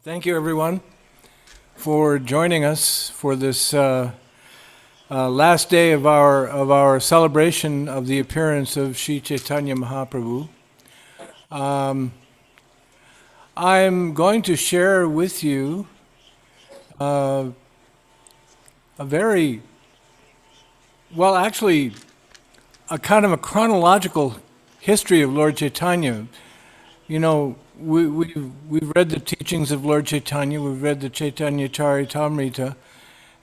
Thank you, everyone, for joining us for this last day of our celebration of the appearance of Sri Chaitanya Mahaprabhu. I'm going to share with you a very, well, actually, a kind of a chronological history of Lord Chaitanya. You know, we've read the teachings of Lord Chaitanya, we've read the Chaitanya Charitamrita,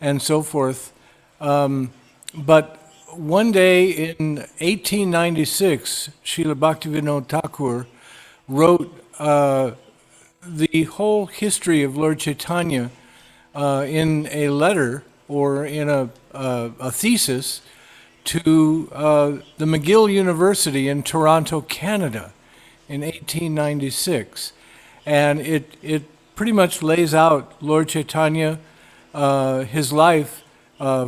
and so forth. But one day in 1896, Srila Bhaktivinoda Thakur wrote the whole history of Lord Chaitanya in a letter or in a thesis to the McGill University in Toronto, Canada in 1896. And it pretty much lays out Lord Chaitanya, his life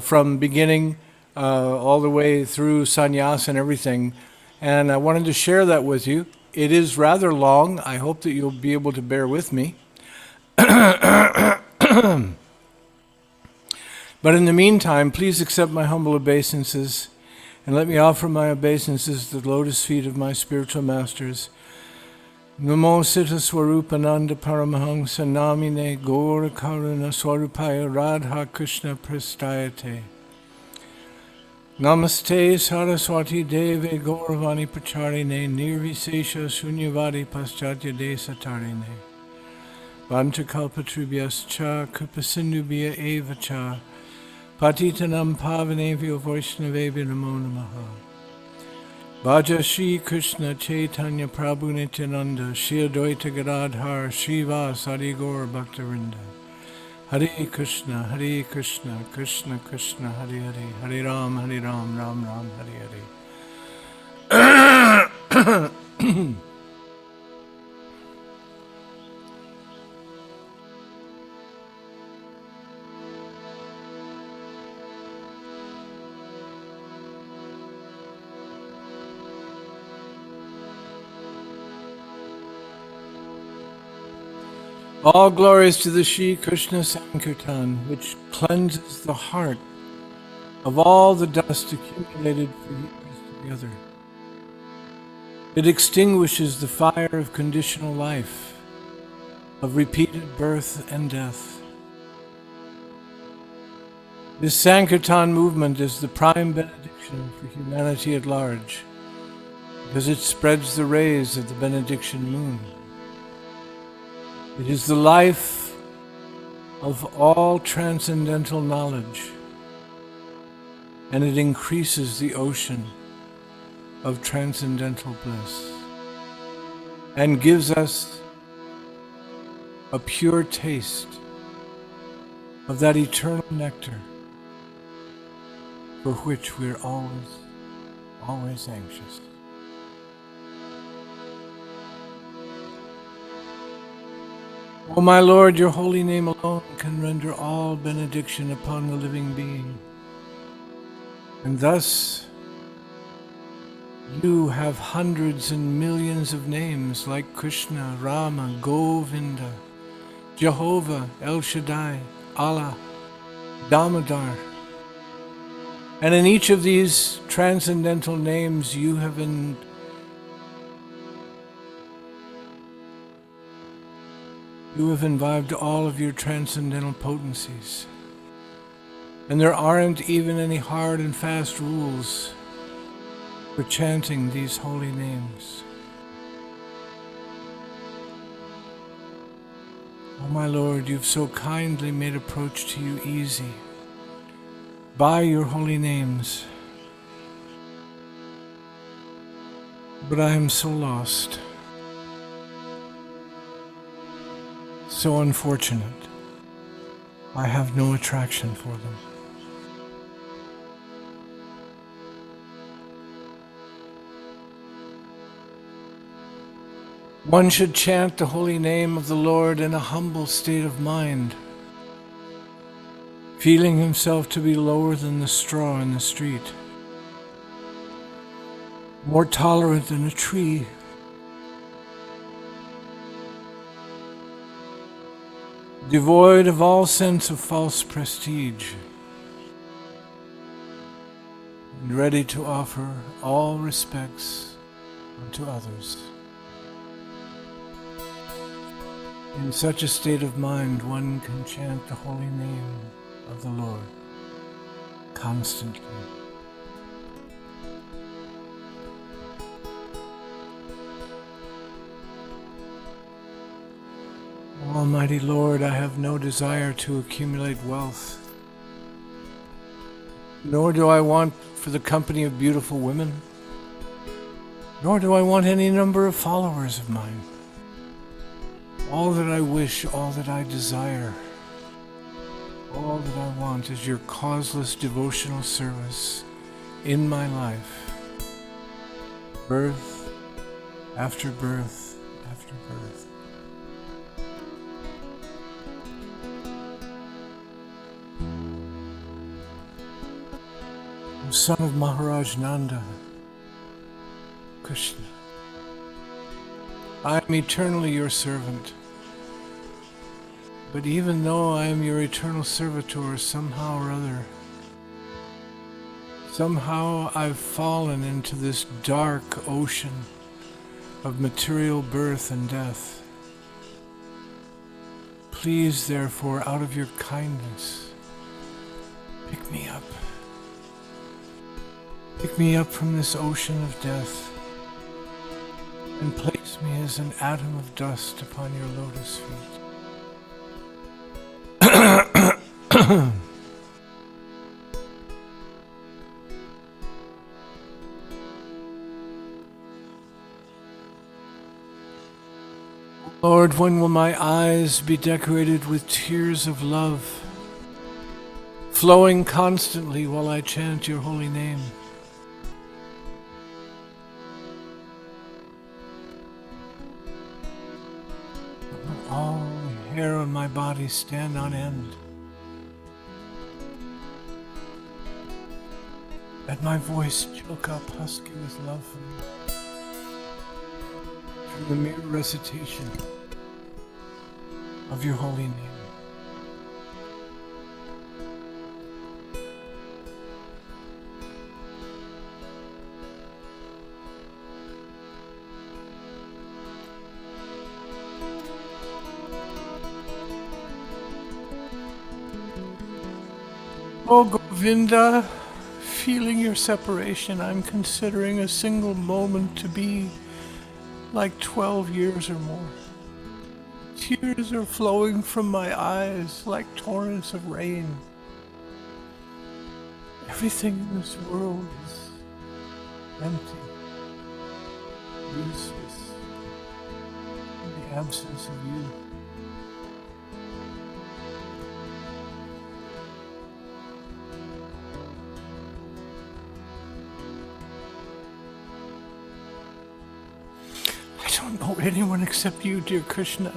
from beginning all the way through sannyas and everything. And I wanted to share that with you. It is rather long. I hope that you'll be able to bear with me. But in the meantime, please accept my humble obeisances and let me offer my obeisances at the lotus feet of my spiritual masters. Namo Siddheshwarupananda Paramahamsa Namine Gaura Karuna Swarupaya Radha Krishna Prastayate. Namaste Saraswati Deve Gauravani Pacharine Nirvisesha Shunyavadi Paschatya Desatarine. Vanchakalpatrubhyas cha Kripasindubhya eva cha Patitanam Pavanevyo Vaishnavebhyo Namo Namaha. Bhaja Shri Krishna Chaitanya Prabhu Nityananda Shri Advaita Gadadhar Srivas Adi Gaur Bhaktarinda. Hare Krishna, Krishna Krishna, Hare Hare, Hare Ram, Ram Ram, Hare Hare. All glories to the Shri Krishna Sankirtan, which cleanses the heart of all the dust accumulated for years together. It extinguishes the fire of conditional life, of repeated birth and death. This Sankirtan movement is the prime benediction for humanity at large, because it spreads the rays of the benediction moon. It is the life of all transcendental knowledge, and it increases the ocean of transcendental bliss, and gives us a pure taste of that eternal nectar for which we're always anxious. O my Lord, your holy name alone can render all benediction upon the living being. And thus, you have hundreds and millions of names like Krishna, Rama, Govinda, Jehovah, El Shaddai, Allah, Damodar. And in each of these transcendental names you have imbibed all of your transcendental potencies. And there aren't even any hard and fast rules for chanting these holy names. Oh my Lord, you've so kindly made approach to you easy by your holy names. But I am so lost, so unfortunate. I have no attraction for them. One should chant the holy name of the Lord in a humble state of mind, feeling himself to be lower than the straw in the street, more tolerant than a tree, devoid of all sense of false prestige, and ready to offer all respects unto others. In such a state of mind, one can chant the holy name of the Lord constantly. Almighty Lord, I have no desire to accumulate wealth, nor do I want for the company of beautiful women, nor do I want any number of followers of mine. All that I wish, all that I desire, all that I want is your causeless devotional service in my life, birth after birth after birth. O son of Maharaj Nanda, Krishna, I am eternally your servant. But even though I am your eternal servitor, somehow or other, somehow I've fallen into this dark ocean of material birth and death. Please, therefore, out of your kindness, pick me up. Pick me up from this ocean of death and place me as an atom of dust upon your lotus feet. Lord, when will my eyes be decorated with tears of love, flowing constantly while I chant your holy name? All the hair on my body stand on end. Let my voice choke up husky with love for you. Through the mere recitation of your holy name. Oh Govinda, feeling your separation, I'm considering a single moment to be like 12 years or more. Tears are flowing from my eyes like torrents of rain. Everything in this world is empty, useless, in the absence of you. I don't know anyone except you, dear Krishna,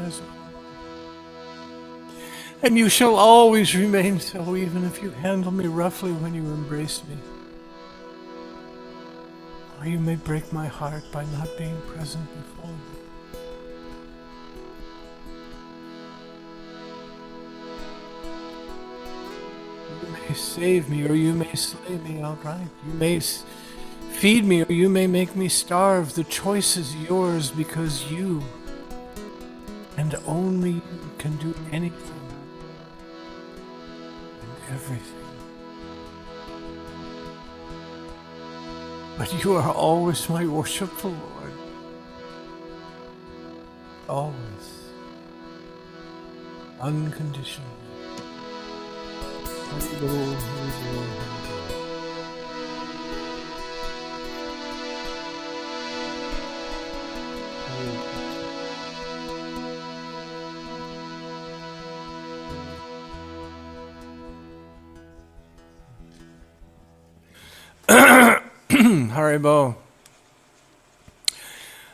and you shall always remain so, even if you handle me roughly when you embrace me. Or you may break my heart by not being present before me. You may save me, or you may slay me outright. You may feed me, or you may make me starve. The choice is yours, because you, and only you, can do anything and everything. But you are always my worshipful Lord. Always. Unconditionally. Hari Bol, Hari Bol, Hari Bol. Haribo.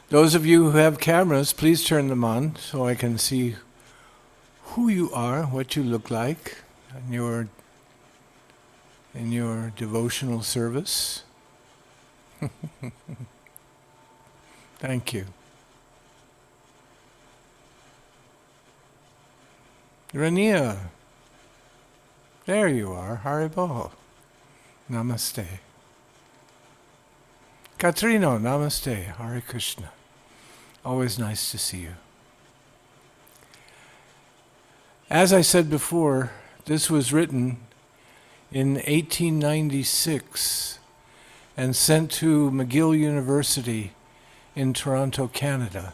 Those of you who have cameras, please turn them on so I can see who you are, what you look like in your devotional service. Thank you. Rania, there you are, Haribo. Namaste. Katrino, namaste, Hare Krishna. Always nice to see you. As I said before, this was written in 1896 and sent to McGill University in Toronto, Canada.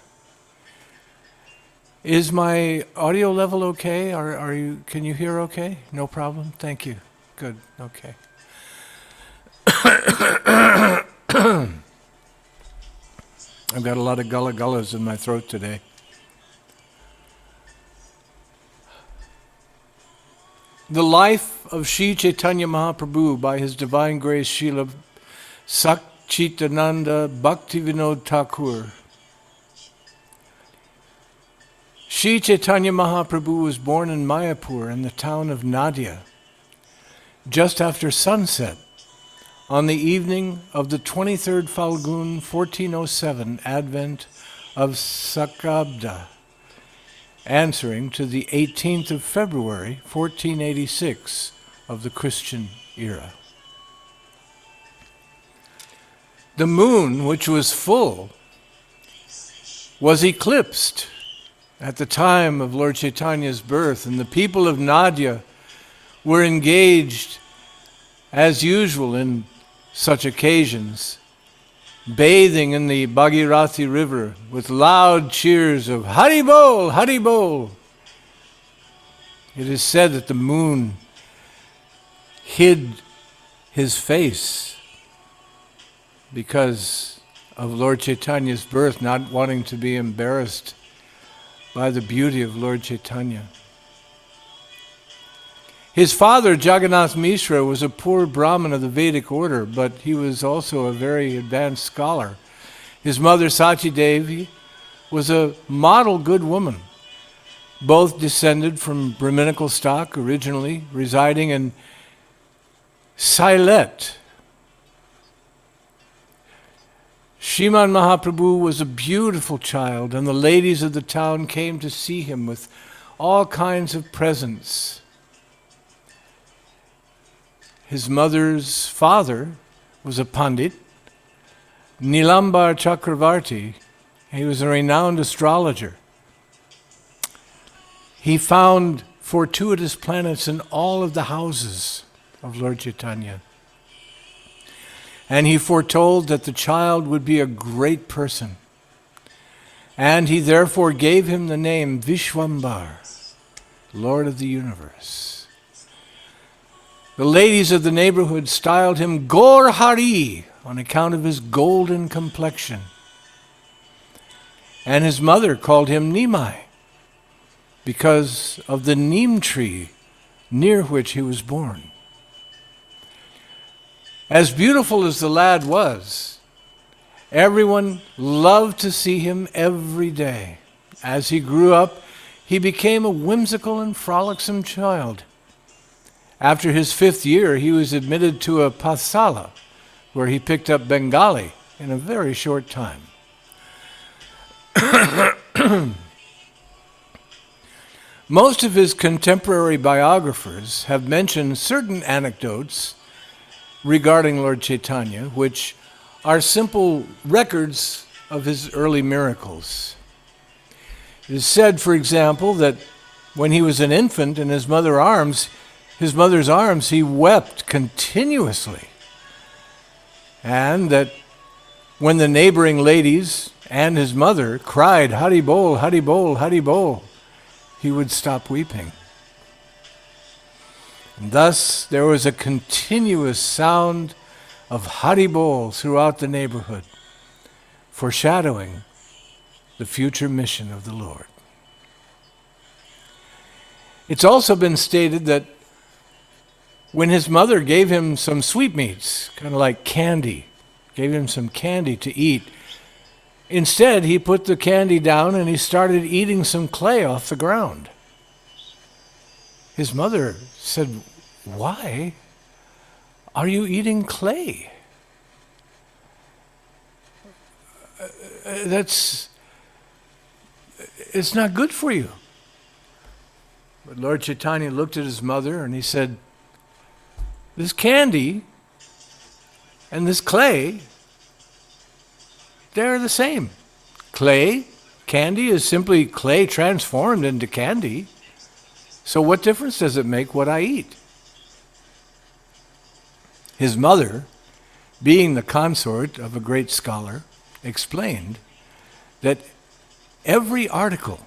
Is my audio level okay? Can you hear okay? No problem? Thank you. Good, okay. I've got a lot of gullah gullahs in my throat today. The life of Sri Chaitanya Mahaprabhu by His Divine Grace Srila Sakchitananda Bhaktivinoda Thakur. Sri Chaitanya Mahaprabhu was born in Mayapur in the town of Nadia, just after sunset, on the evening of the 23rd Falgun 1407 Advent of Sakrabda, answering to the 18th of February 1486 of the Christian era. The moon, which was full, was eclipsed at the time of Lord Chaitanya's birth, and the people of Nadia were engaged, as usual in such occasions, bathing in the Bhagirathi River with loud cheers of Hari Bol, Hari Bol. It is said that the moon hid his face because of Lord Chaitanya's birth, not wanting to be embarrassed by the beauty of Lord Chaitanya. His father, Jagannath Mishra, was a poor Brahmin of the Vedic order, but he was also a very advanced scholar. His mother, Sachi Devi, was a model good woman. Both descended from Brahminical stock, originally residing in Sailet. Sriman Mahaprabhu was a beautiful child, and the ladies of the town came to see him with all kinds of presents. His mother's father was a Pandit, Nilambar Chakravarti. He was a renowned astrologer. He found fortuitous planets in all of the houses of Lord Chaitanya. And he foretold that the child would be a great person. And he therefore gave him the name Vishwambar, Lord of the Universe. The ladies of the neighborhood styled him Gaur Hari on account of his golden complexion. And his mother called him Nimai because of the neem tree near which he was born. As beautiful as the lad was, everyone loved to see him every day. As he grew up, he became a whimsical and frolicsome child. After his 5th year, he was admitted to a Pathsala, where he picked up Bengali in a very short time. Most of his contemporary biographers have mentioned certain anecdotes regarding Lord Chaitanya, which are simple records of his early miracles. It is said, for example, that when he was an infant in his mother's arms, he wept continuously. And that when the neighboring ladies and his mother cried, Hari Bol, Hari Bol, Hari Bol, he would stop weeping. And thus there was a continuous sound of Hari Bol throughout the neighborhood, foreshadowing the future mission of the Lord. It's also been stated that when his mother gave him some sweetmeats, kind of like candy, gave him some candy to eat, instead he put the candy down and he started eating some clay off the ground. His mother said, "Why are you eating clay? It's not good for you." But Lord Chaitanya looked at his mother and he said, this candy and this clay, they're the same. Candy is simply clay transformed into candy. So what difference does it make what I eat? His mother, being the consort of a great scholar, explained that every article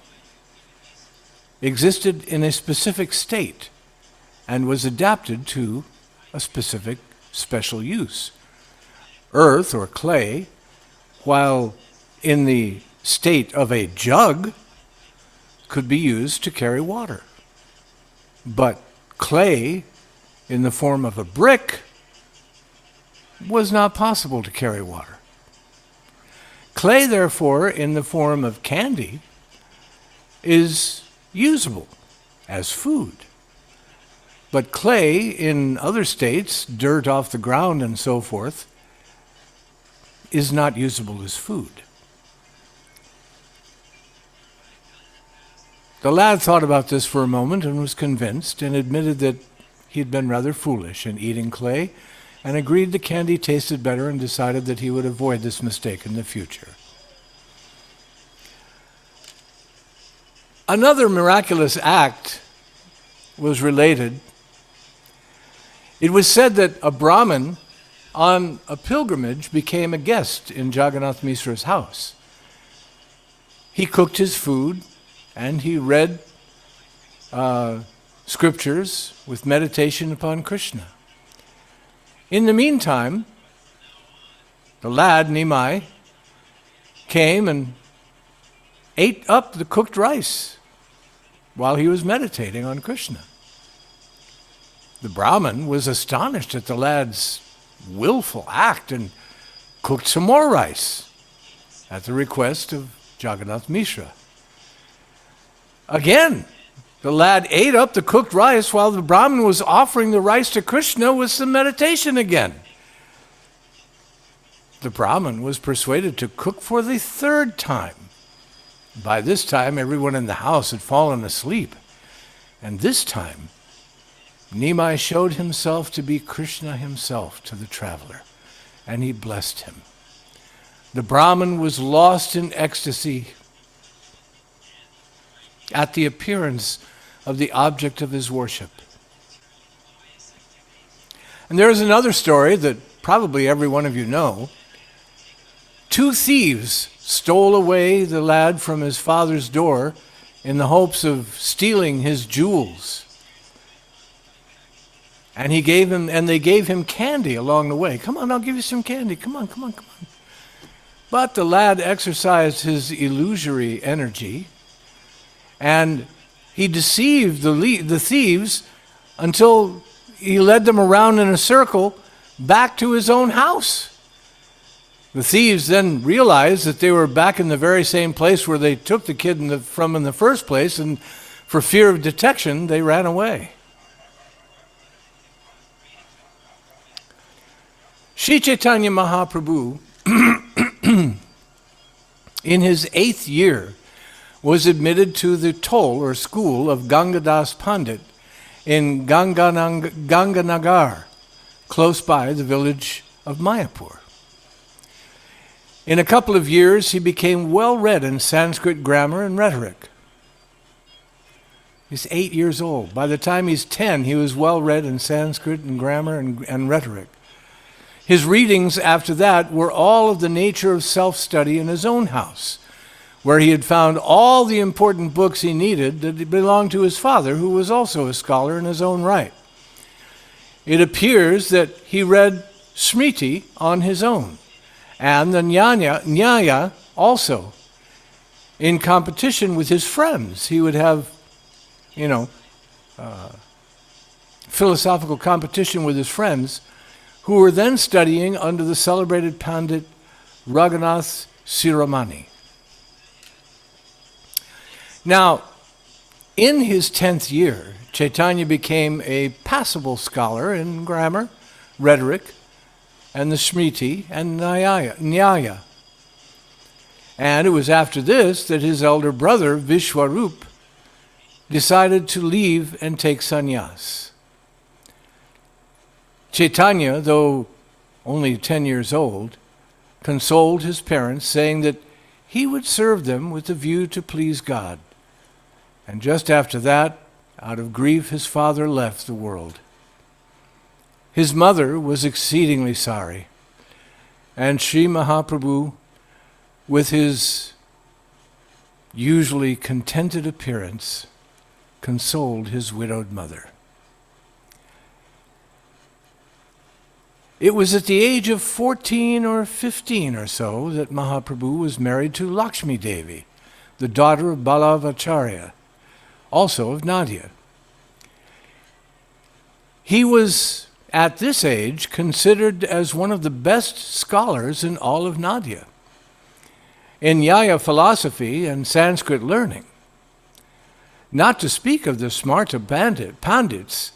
existed in a specific state and was adapted to a specific special use. Earth or clay, while in the state of a jug, could be used to carry water. But clay in the form of a brick was not possible to carry water. Clay, therefore, in the form of candy, is usable as food. But clay in other states, dirt off the ground and so forth, is not usable as food. The lad thought about this for a moment and was convinced and admitted that he had been rather foolish in eating clay and agreed the candy tasted better and decided that he would avoid this mistake in the future. Another miraculous act was related. It was said that a Brahmin on a pilgrimage became a guest in Jagannath Mishra's house. He cooked his food and he read scriptures with meditation upon Krishna. In the meantime, the lad, Nimai, came and ate up the cooked rice while he was meditating on Krishna. The Brahmin was astonished at the lad's willful act and cooked some more rice at the request of Jagannath Mishra. Again, the lad ate up the cooked rice while the Brahmin was offering the rice to Krishna with some meditation again. The Brahmin was persuaded to cook for the third time. By this time, everyone in the house had fallen asleep. And this time, Nimai showed himself to be Krishna himself to the traveler, and he blessed him. The Brahmin was lost in ecstasy at the appearance of the object of his worship. And there is another story that probably every one of you know. Two thieves stole away the lad from his father's door in the hopes of stealing his jewels. And they gave him candy along the way. Come on, I'll give you some candy. Come on. But the lad exercised his illusory energy, and he deceived the thieves until he led them around in a circle back to his own house. The thieves then realized that they were back in the very same place where they took the kid from in the first place, and for fear of detection, they ran away. Sri Chaitanya Mahaprabhu, in his 8th year, was admitted to the toll or school of Gangadas Pandit in Ganganagar, close by the village of Mayapur. In a couple of years, he became well read in Sanskrit grammar and rhetoric. He's 8 years old. By the time he's 10, he was well read in Sanskrit and grammar and rhetoric. His readings after that were all of the nature of self-study in his own house, where he had found all the important books he needed that belonged to his father, who was also a scholar in his own right. It appears that he read Smriti on his own, and the Nyaya also, in competition with his friends. He would have, philosophical competition with his friends, who were then studying under the celebrated Pandit Raghunath Siramani. Now, in his 10th year, Chaitanya became a passable scholar in grammar, rhetoric, and the Smriti and Nyaya. And it was after this that his elder brother, Vishwarup, decided to leave and take sannyas. Chaitanya, though only 10 years old, consoled his parents, saying that he would serve them with a view to please God. And just after that, out of grief, his father left the world. His mother was exceedingly sorry, and Sri Mahaprabhu, with his usually contented appearance, consoled his widowed mother. It was at the age of 14 or 15 or so that Mahaprabhu was married to Lakshmi Devi, the daughter of Ballavacharya, also of Nadia. He was, at this age, considered as one of the best scholars in all of Nadia, in Nyaya philosophy and Sanskrit learning. Not to speak of the smarta pandits,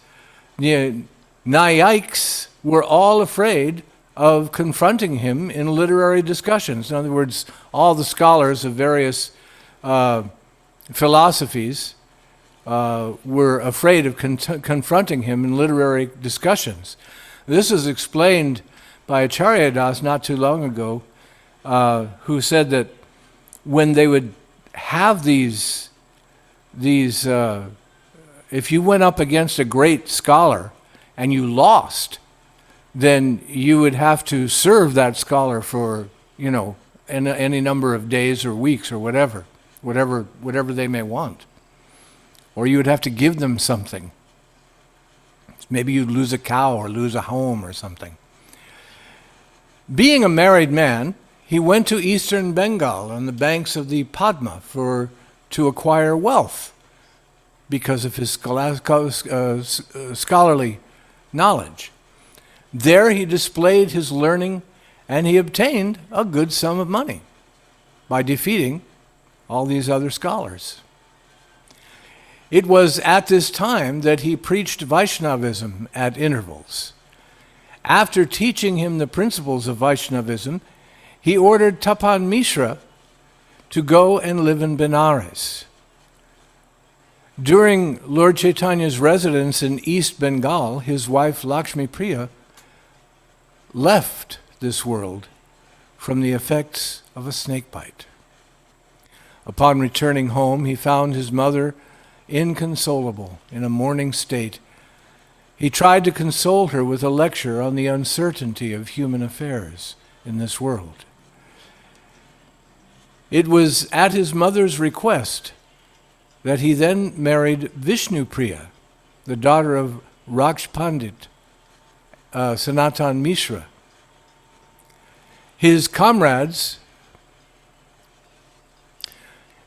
the Nayiks were all afraid of confronting him in literary discussions. In other words, all the scholars of various philosophies were afraid of confronting him in literary discussions. This is explained by Acharya Das not too long ago, who said that when they would have these if you went up against a great scholar and you lost, then you would have to serve that scholar for, any number of days or weeks or whatever they may want. Or you would have to give them something. Maybe you'd lose a cow or lose a home or something. Being a married man, he went to eastern Bengal on the banks of the Padma to acquire wealth because of his scholarly knowledge. There he displayed his learning, and he obtained a good sum of money by defeating all these other scholars. It was at this time that he preached Vaishnavism at intervals. After teaching him the principles of Vaishnavism, he ordered Tapan Mishra to go and live in Benares. During Lord Chaitanya's residence in East Bengal, his wife Lakshmi Priya left this world from the effects of a snake bite. Upon returning home, he found his mother inconsolable, in a mourning state. He tried to console her with a lecture on the uncertainty of human affairs in this world. It was at his mother's request that he then married Vishnu Priya, the daughter of Raksh Pandit, Sanatan Mishra. His comrades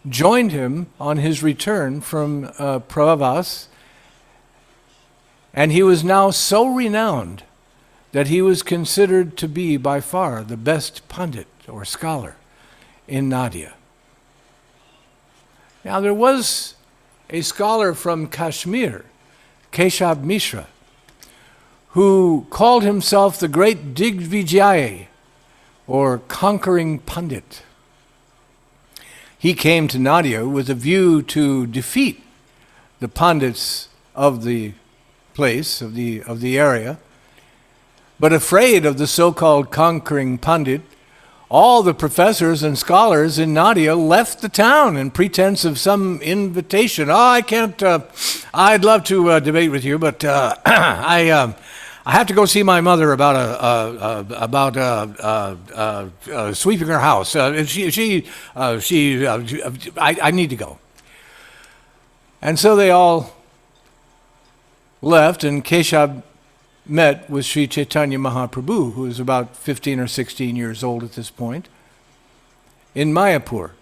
joined him on his return from Pravas, and he was now so renowned that he was considered to be by far the best Pandit or scholar in Nadia. Now there was a scholar from Kashmir, Keshab Mishra, who called himself the great Digvijay, or conquering Pandit. He came to Nadia with a view to defeat the Pandits of the place, of the area, but afraid of the so-called conquering Pandit, all the professors and scholars in Nadia left the town in pretense of some invitation. I can't, I'd love to debate with you, but I have to go see my mother about sweeping her house. I need to go. And so they all left, and Keshab met with Sri Chaitanya Mahaprabhu, who was about 15 or 16 years old at this point, in Mayapur.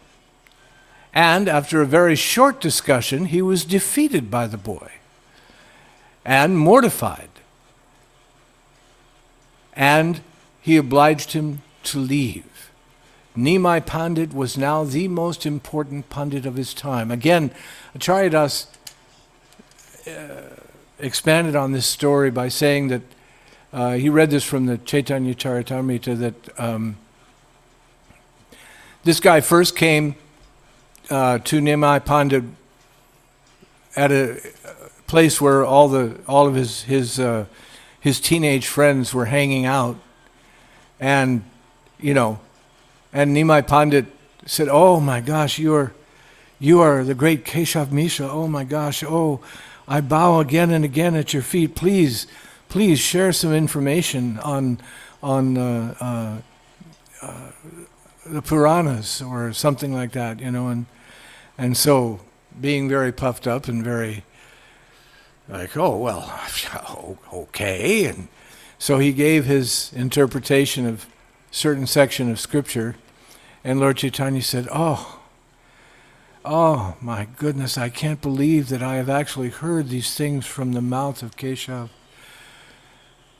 And after a very short discussion, he was defeated by the boy and mortified. And he obliged him to leave. Nimai Pandit was now the most important Pandit of his time. Again, Acharya Das expanded on this story by saying that he read this from the Chaitanya Charitamrita, that this guy first came to Nimai Pandit at a place where all of his teenage friends were hanging out, and and Nimai Pandit said, "Oh my gosh, you are the great Keshav Mishra. Oh my gosh, oh, I bow again and again at your feet. Please share some information on the Puranas or something like that, and so being very puffed up and very like, oh well, okay, and so he gave his interpretation of certain section of scripture, and Lord Chaitanya said, Oh my goodness, I can't believe that I have actually heard these things from the mouth of Keshav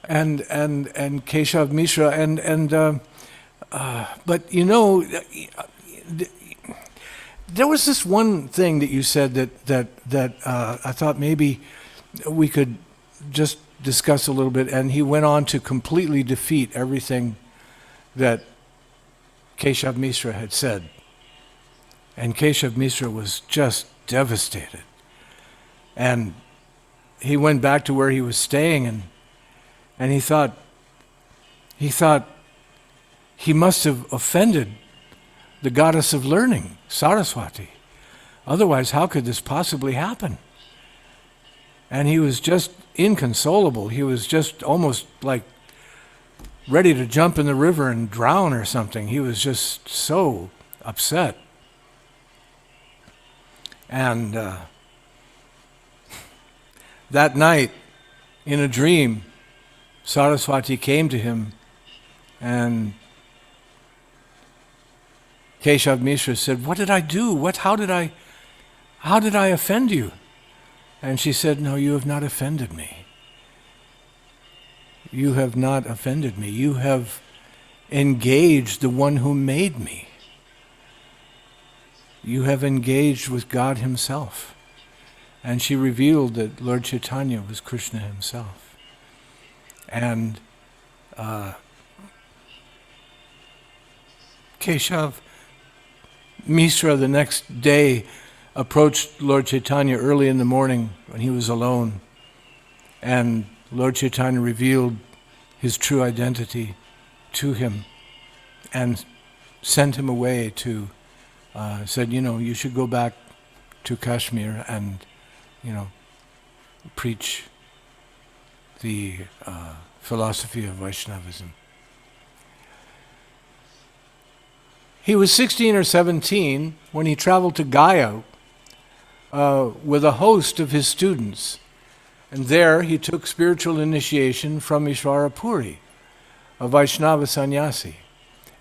and Keshav Mishra, but there was this one thing that you said that I thought maybe we could just discuss a little bit, and he went on to completely defeat everything that Keshav Mishra had said. And Keshav Mishra was just devastated. And he went back to where he was staying, and he thought he must have offended the goddess of learning, Saraswati. Otherwise, how could this possibly happen? And he was just inconsolable. He was just almost like ready to jump in the river and drown or something. He was just so upset. And that night, in a dream, Saraswati came to him, and Keshav Mishra said, "What did I do? How did I offend you?" And she said, "No, you have not offended me. You have not offended me. You have engaged the one who made me. You have engaged with God himself." And she revealed that Lord Chaitanya was Krishna himself. And Keshav Mishra the next day approached Lord Chaitanya early in the morning when he was alone. And Lord Chaitanya revealed his true identity to him and sent him away to said, you should go back to Kashmir and, preach the philosophy of Vaishnavism. He was 16 or 17 when he traveled to Gaya with a host of his students. And there he took spiritual initiation from Ishvara Puri, a Vaishnava sannyasi,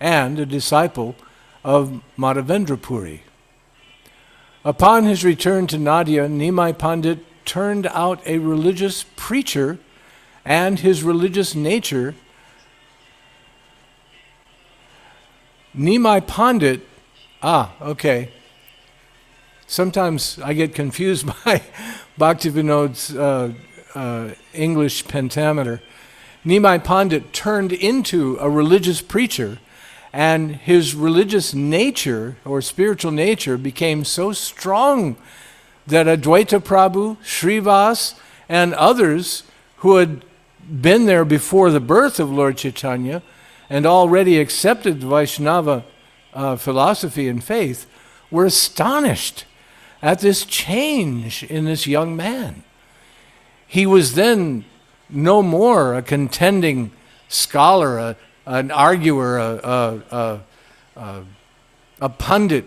and a disciple of Madhavendra Puri. Upon his return to Nadia, Nimai Pandit turned out a religious preacher, and his religious nature. Nimai Pandit, okay. Sometimes I get confused by Bhaktivinod's English pentameter. Nimai Pandit turned into a religious preacher, and his religious nature or spiritual nature became so strong that Advaita Prabhu, Srivas, and others who had been there before the birth of Lord Chaitanya and already accepted Vaishnava philosophy and faith were astonished at this change in this young man. He was then no more a contending scholar, an arguer, a pundit,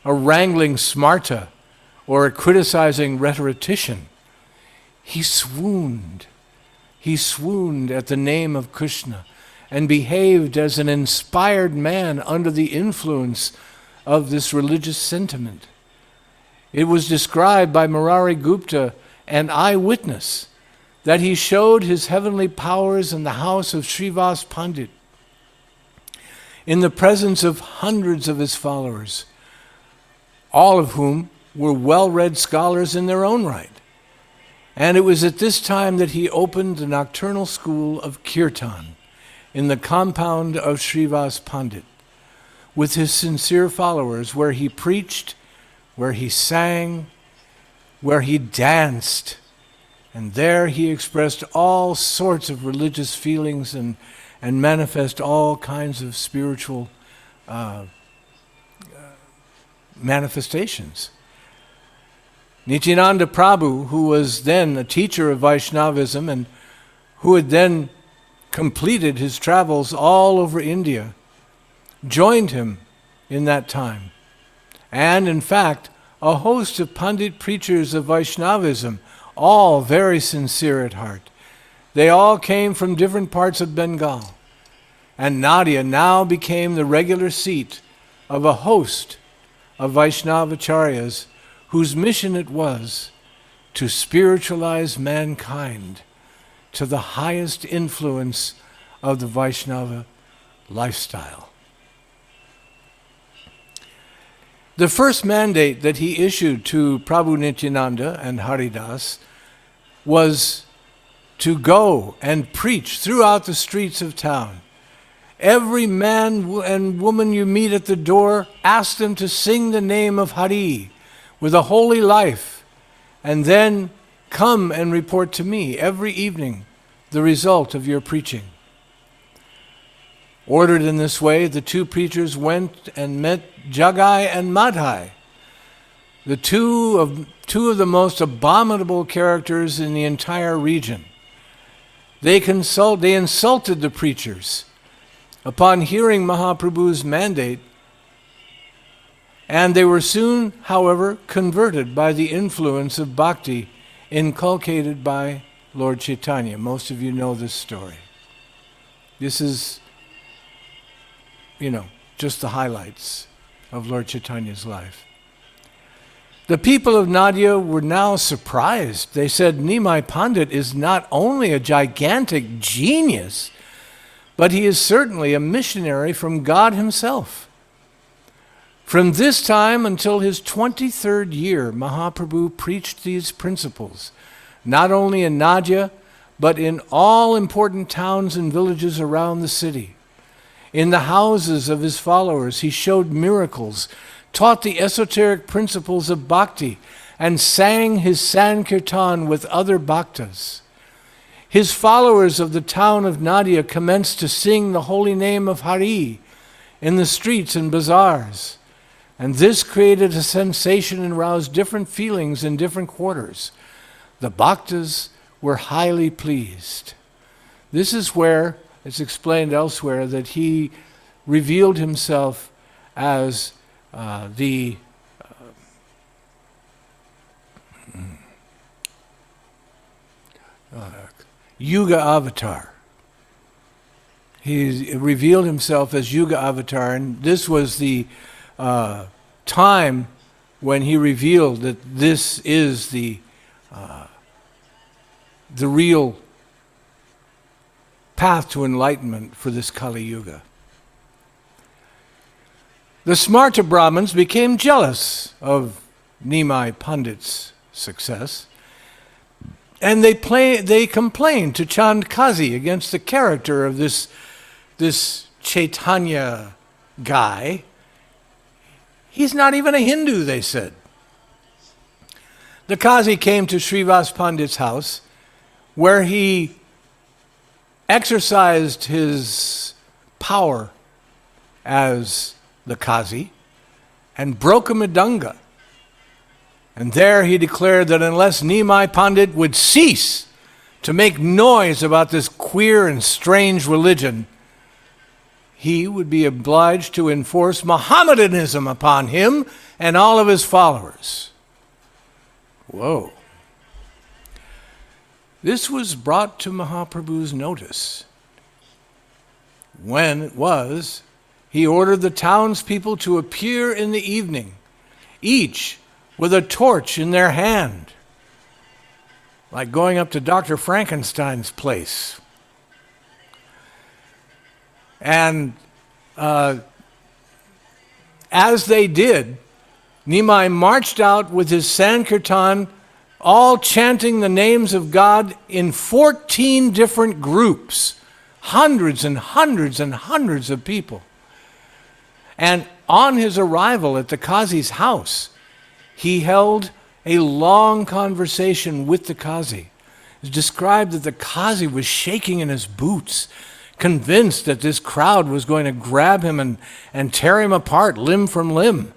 a wrangling smarta, or a criticizing rhetorician. He swooned. He swooned at the name of Krishna and behaved as an inspired man under the influence of this religious sentiment. It was described by Murari Gupta, an eyewitness, that he showed his heavenly powers in the house of Srivas Pandit, in the presence of hundreds of his followers, all of whom were well-read scholars in their own right. And it was at this time that he opened the nocturnal school of Kirtan in the compound of Srivas Pandit, with his sincere followers, where he preached, where he sang, where he danced. And there he expressed all sorts of religious feelings and manifest all kinds of spiritual manifestations. Nityananda Prabhu, who was then a teacher of Vaishnavism and who had then completed his travels all over India, joined him in that time. And in fact, a host of Pandit preachers of Vaishnavism, all very sincere at heart. They all came from different parts of Bengal. And Nadia now became the regular seat of a host of Vaishnavacharyas whose mission it was to spiritualize mankind to the highest influence of the Vaishnava lifestyle. The first mandate that he issued to Prabhu Nityananda and Haridas was to go and preach throughout the streets of town. Every man and woman you meet at the door, ask them to sing the name of Hari with a holy life, and then come and report to me every evening the result of your preaching. Ordered in this way, the two preachers went and met Jagai and Madhai, the two of the most abominable characters in the entire region. They insulted the preachers upon hearing Mahaprabhu's mandate, and they were soon, however, converted by the influence of bhakti inculcated by Lord Chaitanya. Most of you know this story. This is, just the highlights of Lord Chaitanya's life. The people of Nadia were now surprised. They said, Nimai Pandit is not only a gigantic genius, but he is certainly a missionary from God himself. From this time until his 23rd year, Mahaprabhu preached these principles, not only in Nadia, but in all important towns and villages around the city. In the houses of his followers, he showed miracles, taught the esoteric principles of bhakti, and sang his Sankirtan with other bhaktas. His followers of the town of Nadia commenced to sing the holy name of Hari in the streets and bazaars. And this created a sensation and aroused different feelings in different quarters. The bhaktas were highly pleased. This is where it's explained elsewhere that he revealed himself as the Yuga avatar. He revealed himself as Yuga avatar, and this was the time when he revealed that this is the real path to enlightenment for this Kali Yuga. The Smarta Brahmins became jealous of Nimai Pandit's success, and they complained to Chand Kazi against the character of this Chaitanya guy. He's not even a Hindu, they said. The Kazi came to Srivas Pandit's house, where he exercised his power as the Kazi and broke a mridanga. And there he declared that unless Nimai Pandit would cease to make noise about this queer and strange religion, he would be obliged to enforce Mohammedanism upon him and all of his followers. Whoa. This was brought to Mahaprabhu's notice. When it was, he ordered the townspeople to appear in the evening, each with a torch in their hand, like going up to Dr. Frankenstein's place. And as they did, Nimai marched out with his Sankirtan, all chanting the names of God in 14 different groups, hundreds and hundreds and hundreds of people. And on his arrival at the Kazi's house, he held a long conversation with the Qazi. It's described that the Qazi was shaking in his boots, convinced that this crowd was going to grab him and tear him apart limb from limb.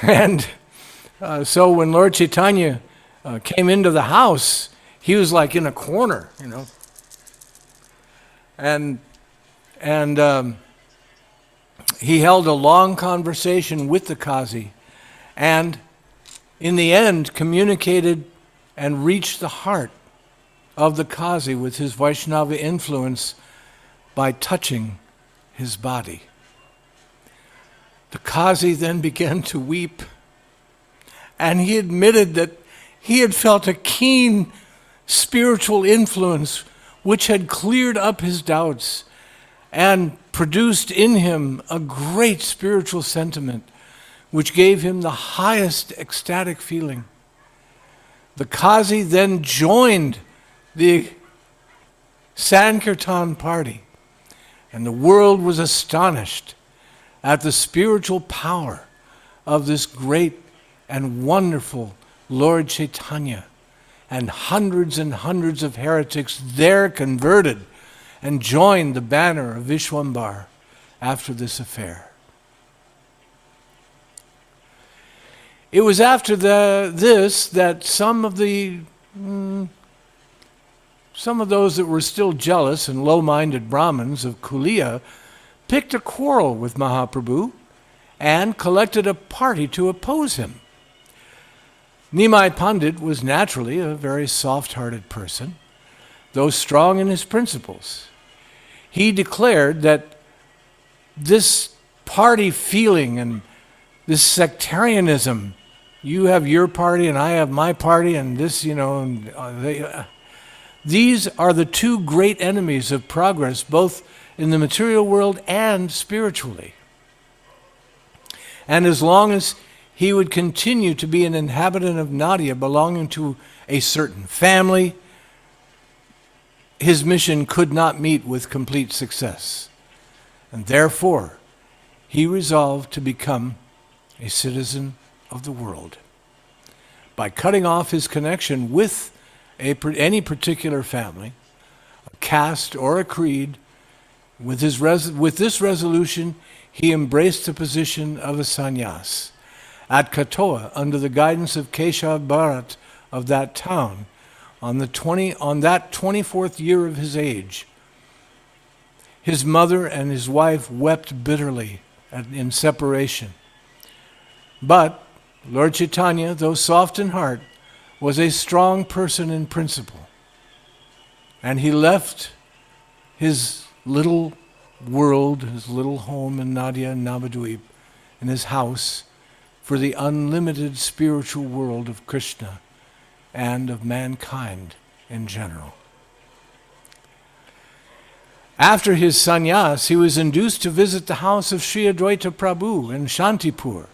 And so when Lord Chaitanya came into the house, he was like in a corner, you know. And he held a long conversation with the Qazi, and in the end communicated and reached the heart of the Qazi with his Vaishnava influence by touching his body. The Qazi then began to weep, and he admitted that he had felt a keen spiritual influence which had cleared up his doubts and produced in him a great spiritual sentiment which gave him the highest ecstatic feeling. The Qazi then joined the Sankirtan party, and the world was astonished at the spiritual power of this great and wonderful Lord Chaitanya. And hundreds of heretics there converted and joined the banner of Vishwambar after this affair. It was after this that some of those that were still jealous and low-minded Brahmins of Kulia picked a quarrel with Mahaprabhu and collected a party to oppose him. Nimai Pandit was naturally a very soft-hearted person, though strong in his principles. He declared that this party feeling and this sectarianism, you have your party and I have my party, and this, you know, these are the two great enemies of progress, both in the material world and spiritually. And as long as he would continue to be an inhabitant of Nadia belonging to a certain family, his mission could not meet with complete success. And therefore, he resolved to become a citizen of the world by cutting off his connection with any particular family, a caste or a creed. With this resolution, he embraced the position of a sannyas at Katoa under the guidance of Keshav Bharat of that town on that 24th year of his age. His mother and his wife wept bitterly in separation. But Lord Chaitanya, though soft in heart, was a strong person in principle. And he left his little world, his little home in Nadia and Navadvip, in his house, for the unlimited spiritual world of Krishna and of mankind in general. After his sannyas, he was induced to visit the house of Sri Advaita Prabhu in Shantipur.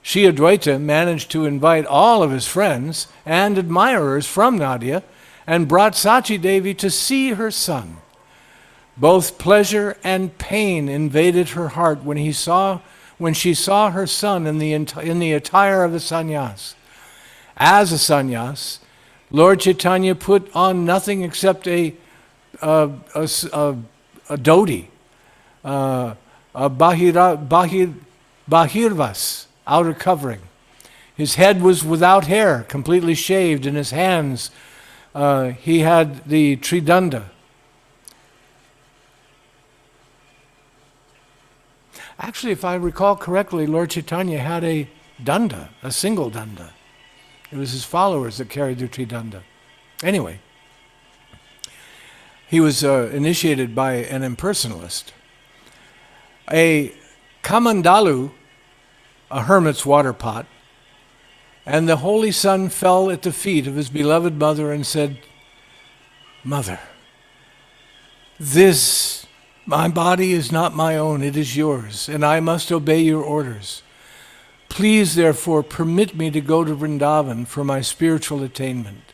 Sri Advaita managed to invite all of his friends and admirers from Nadia and brought Sachi Devi to see her son. Both pleasure and pain invaded her heart when she saw her son in the attire of a sannyas. As a sannyas, Lord Chaitanya put on nothing except a dhoti, a bahirvas, outer covering. His head was without hair, completely shaved. In his hands, he had the tridanda. Actually, if I recall correctly, Lord Chaitanya had a danda, a single danda. It was his followers that carried the tridanda. Anyway, he was initiated by an impersonalist. A kamandalu, a hermit's water pot, and the holy son fell at the feet of his beloved mother and said, "Mother, my body is not my own, it is yours, and I must obey your orders. Please, therefore, permit me to go to Vrindavan for my spiritual attainment."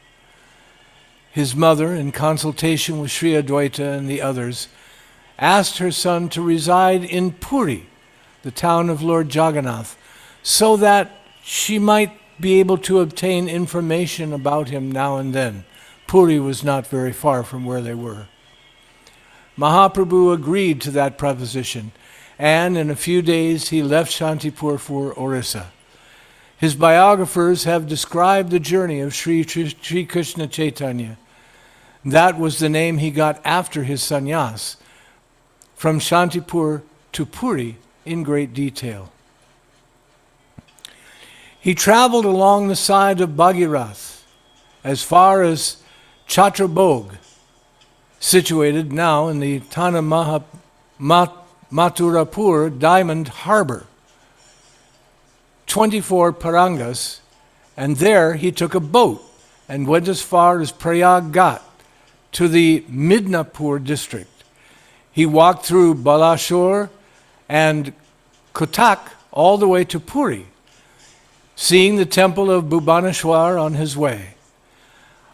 His mother, in consultation with Sri Advaita and the others, asked her son to reside in Puri, the town of Lord Jagannath, so that she might be able to obtain information about him now and then. Puri was not very far from where they were. Mahaprabhu agreed to that proposition, and in a few days he left Shantipur for Orissa. His biographers have described the journey of Sri Krishna Chaitanya. That was the name he got after his sannyas, from Shantipur to Puri in great detail. He traveled along the side of Bhagirath as far as Chhatrabhog, situated now in the Tana Mathurapur Diamond Harbor, 24 parangas, and there he took a boat and went as far as Prayag Ghat to the Midnapur district. He walked through Balashore and Kotak all the way to Puri, seeing the temple of Bhubaneswar on his way.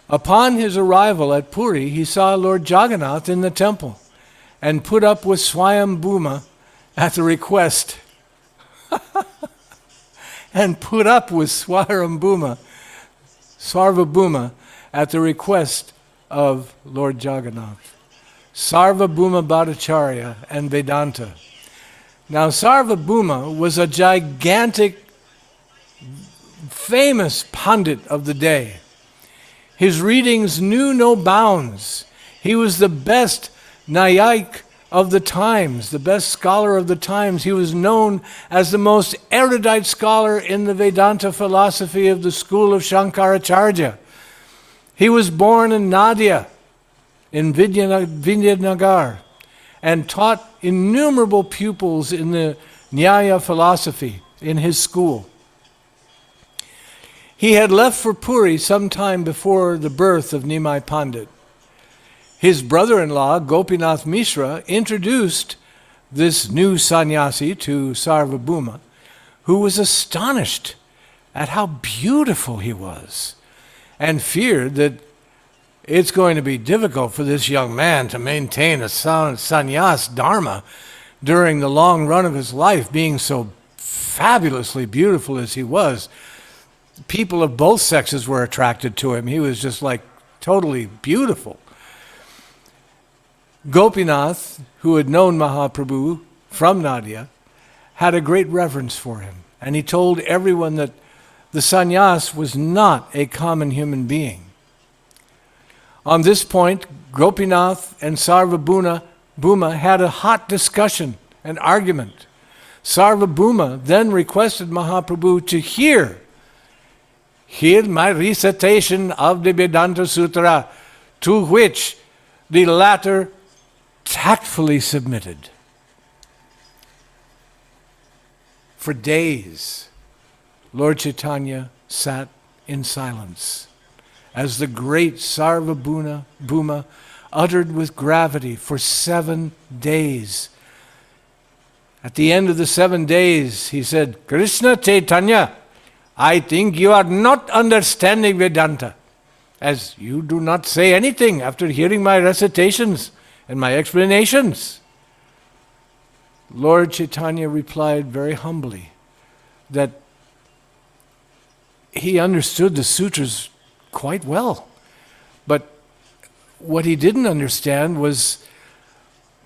Upon his arrival at Puri, he saw Lord Jagannath in the temple and put up with Swayambhuma at the request Sarvabhuma at the request of Lord Jagannath. Sarvabhuma Bhattacharya and Vedanta. Now Sarvabhuma was a gigantic, famous Pandit of the day. His readings knew no bounds. He was the best Nayik of the times, the best scholar of the times. He was known as the most erudite scholar in the Vedanta philosophy of the school of Shankaracharya. He was born in Nadia, in Vidyanagar, and taught innumerable pupils in the Nyaya philosophy in his school. He had left for Puri some time before the birth of Nimai Pandit. His brother-in-law, Gopinath Mishra, introduced this new sannyasi to Sarvabhuma, who was astonished at how beautiful he was and feared that it's going to be difficult for this young man to maintain a sannyas dharma during the long run of his life, being so fabulously beautiful as he was. People of both sexes were attracted to him. He was just like totally beautiful. Gopinath, who had known Mahaprabhu from Nadia, had a great reverence for him. And he told everyone that the sannyas was not a common human being. On this point, Gopinath and Sarvabhuma had a hot discussion, an argument. Sarvabhuma then requested Mahaprabhu to hear my recitation of the Vedanta Sutra, to which the latter tactfully submitted. For days, Lord Chaitanya sat in silence as the great Sarvabhuma uttered with gravity for 7 days. At the end of the 7 days, he said, "Krishna Chaitanya, I think you are not understanding Vedanta, as you do not say anything after hearing my recitations and my explanations." Lord Chaitanya replied very humbly that he understood the sutras quite well, but what he didn't understand was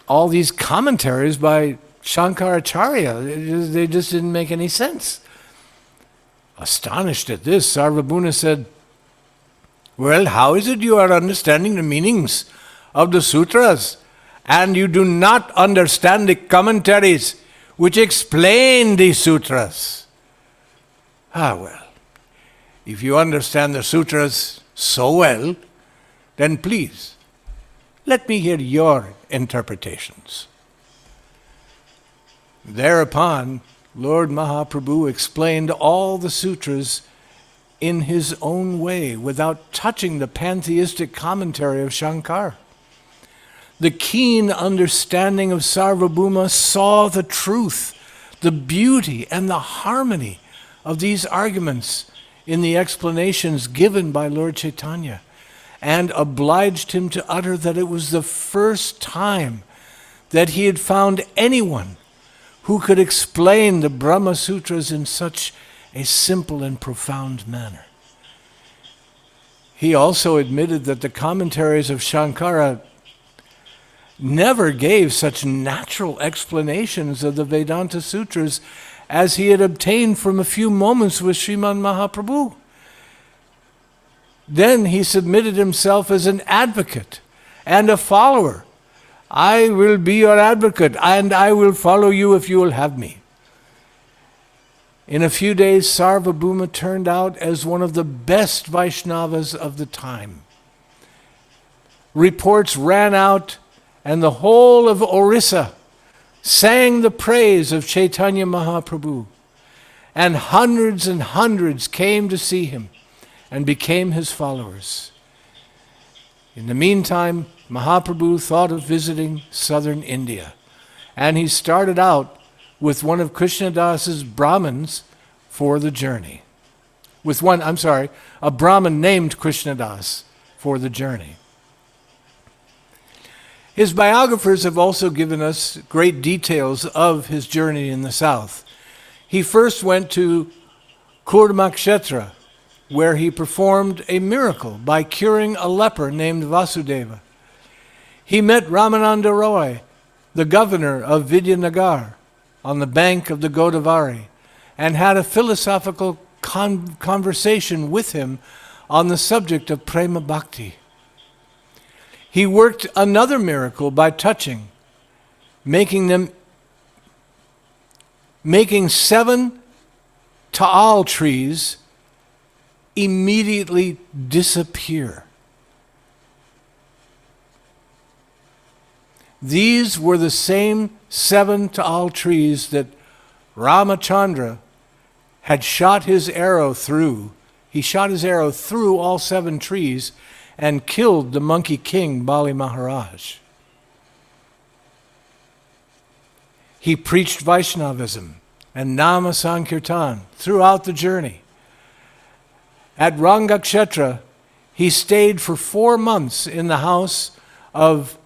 all these commentaries by Shankaracharya. They just didn't make any sense. Astonished at this, Sarvabhuma said, "Well, how is it you are understanding the meanings of the sutras, and you do not understand the commentaries which explain the sutras?" Well, if you understand the sutras so well, then please, let me hear your interpretations. Thereupon, Lord Mahaprabhu explained all the sutras in his own way, without touching the pantheistic commentary of Shankar. The keen understanding of Sarvabhuma saw the truth, the beauty, and the harmony of these arguments in the explanations given by Lord Chaitanya, and obliged him to utter that it was the first time that he had found anyone who could explain the Brahma Sutras in such a simple and profound manner. He also admitted that the commentaries of Shankara never gave such natural explanations of the Vedanta Sutras as he had obtained from a few moments with Sriman Mahaprabhu. Then he submitted himself as an advocate and a follower. I will be your advocate and I will follow you if you will have me. In a few days, Sarvabhauma turned out as one of the best Vaishnavas of the time. Reports ran out, and the whole of Orissa sang the praise of Chaitanya Mahaprabhu. And hundreds came to see him and became his followers. In the meantime, Mahaprabhu thought of visiting southern India, and he started out with one of Krishnadas's Brahmins for the journey. A Brahmin named Krishnadas for the journey. His biographers have also given us great details of his journey in the south. He first went to Kurmakshetra, where he performed a miracle by curing a leper named Vasudeva. He met Ramananda Roy, the governor of Vidyanagar, on the bank of the Godavari, and had a philosophical conversation with him on the subject of prema bhakti. He worked another miracle by touching, making 7 ta'al trees immediately disappear. These were the same 7 ta'al trees that Ramachandra had shot his arrow through. He shot his arrow through all 7 trees and killed the monkey king Bali Maharaj. He preached Vaishnavism and Nama Sankirtan throughout the journey. At Rangakshetra, he stayed for 4 months in the house of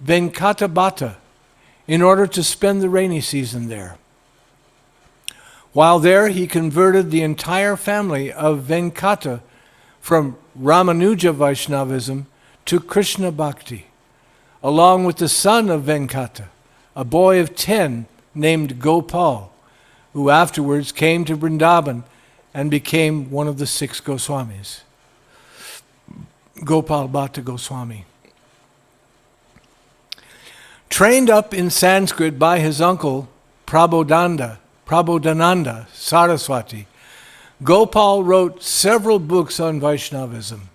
Venkatabhata in order to spend the rainy season there. While there, he converted the entire family of Venkata from Ramanuja Vaishnavism to Krishna Bhakti, along with the son of Venkata, a boy of 10 named Gopal, who afterwards came to Vrindavan and became one of the 6 Goswamis. Gopal Bhatta Goswami. Trained up in Sanskrit by his uncle Prabodhananda Saraswati, Gopal wrote several books on Vaishnavism.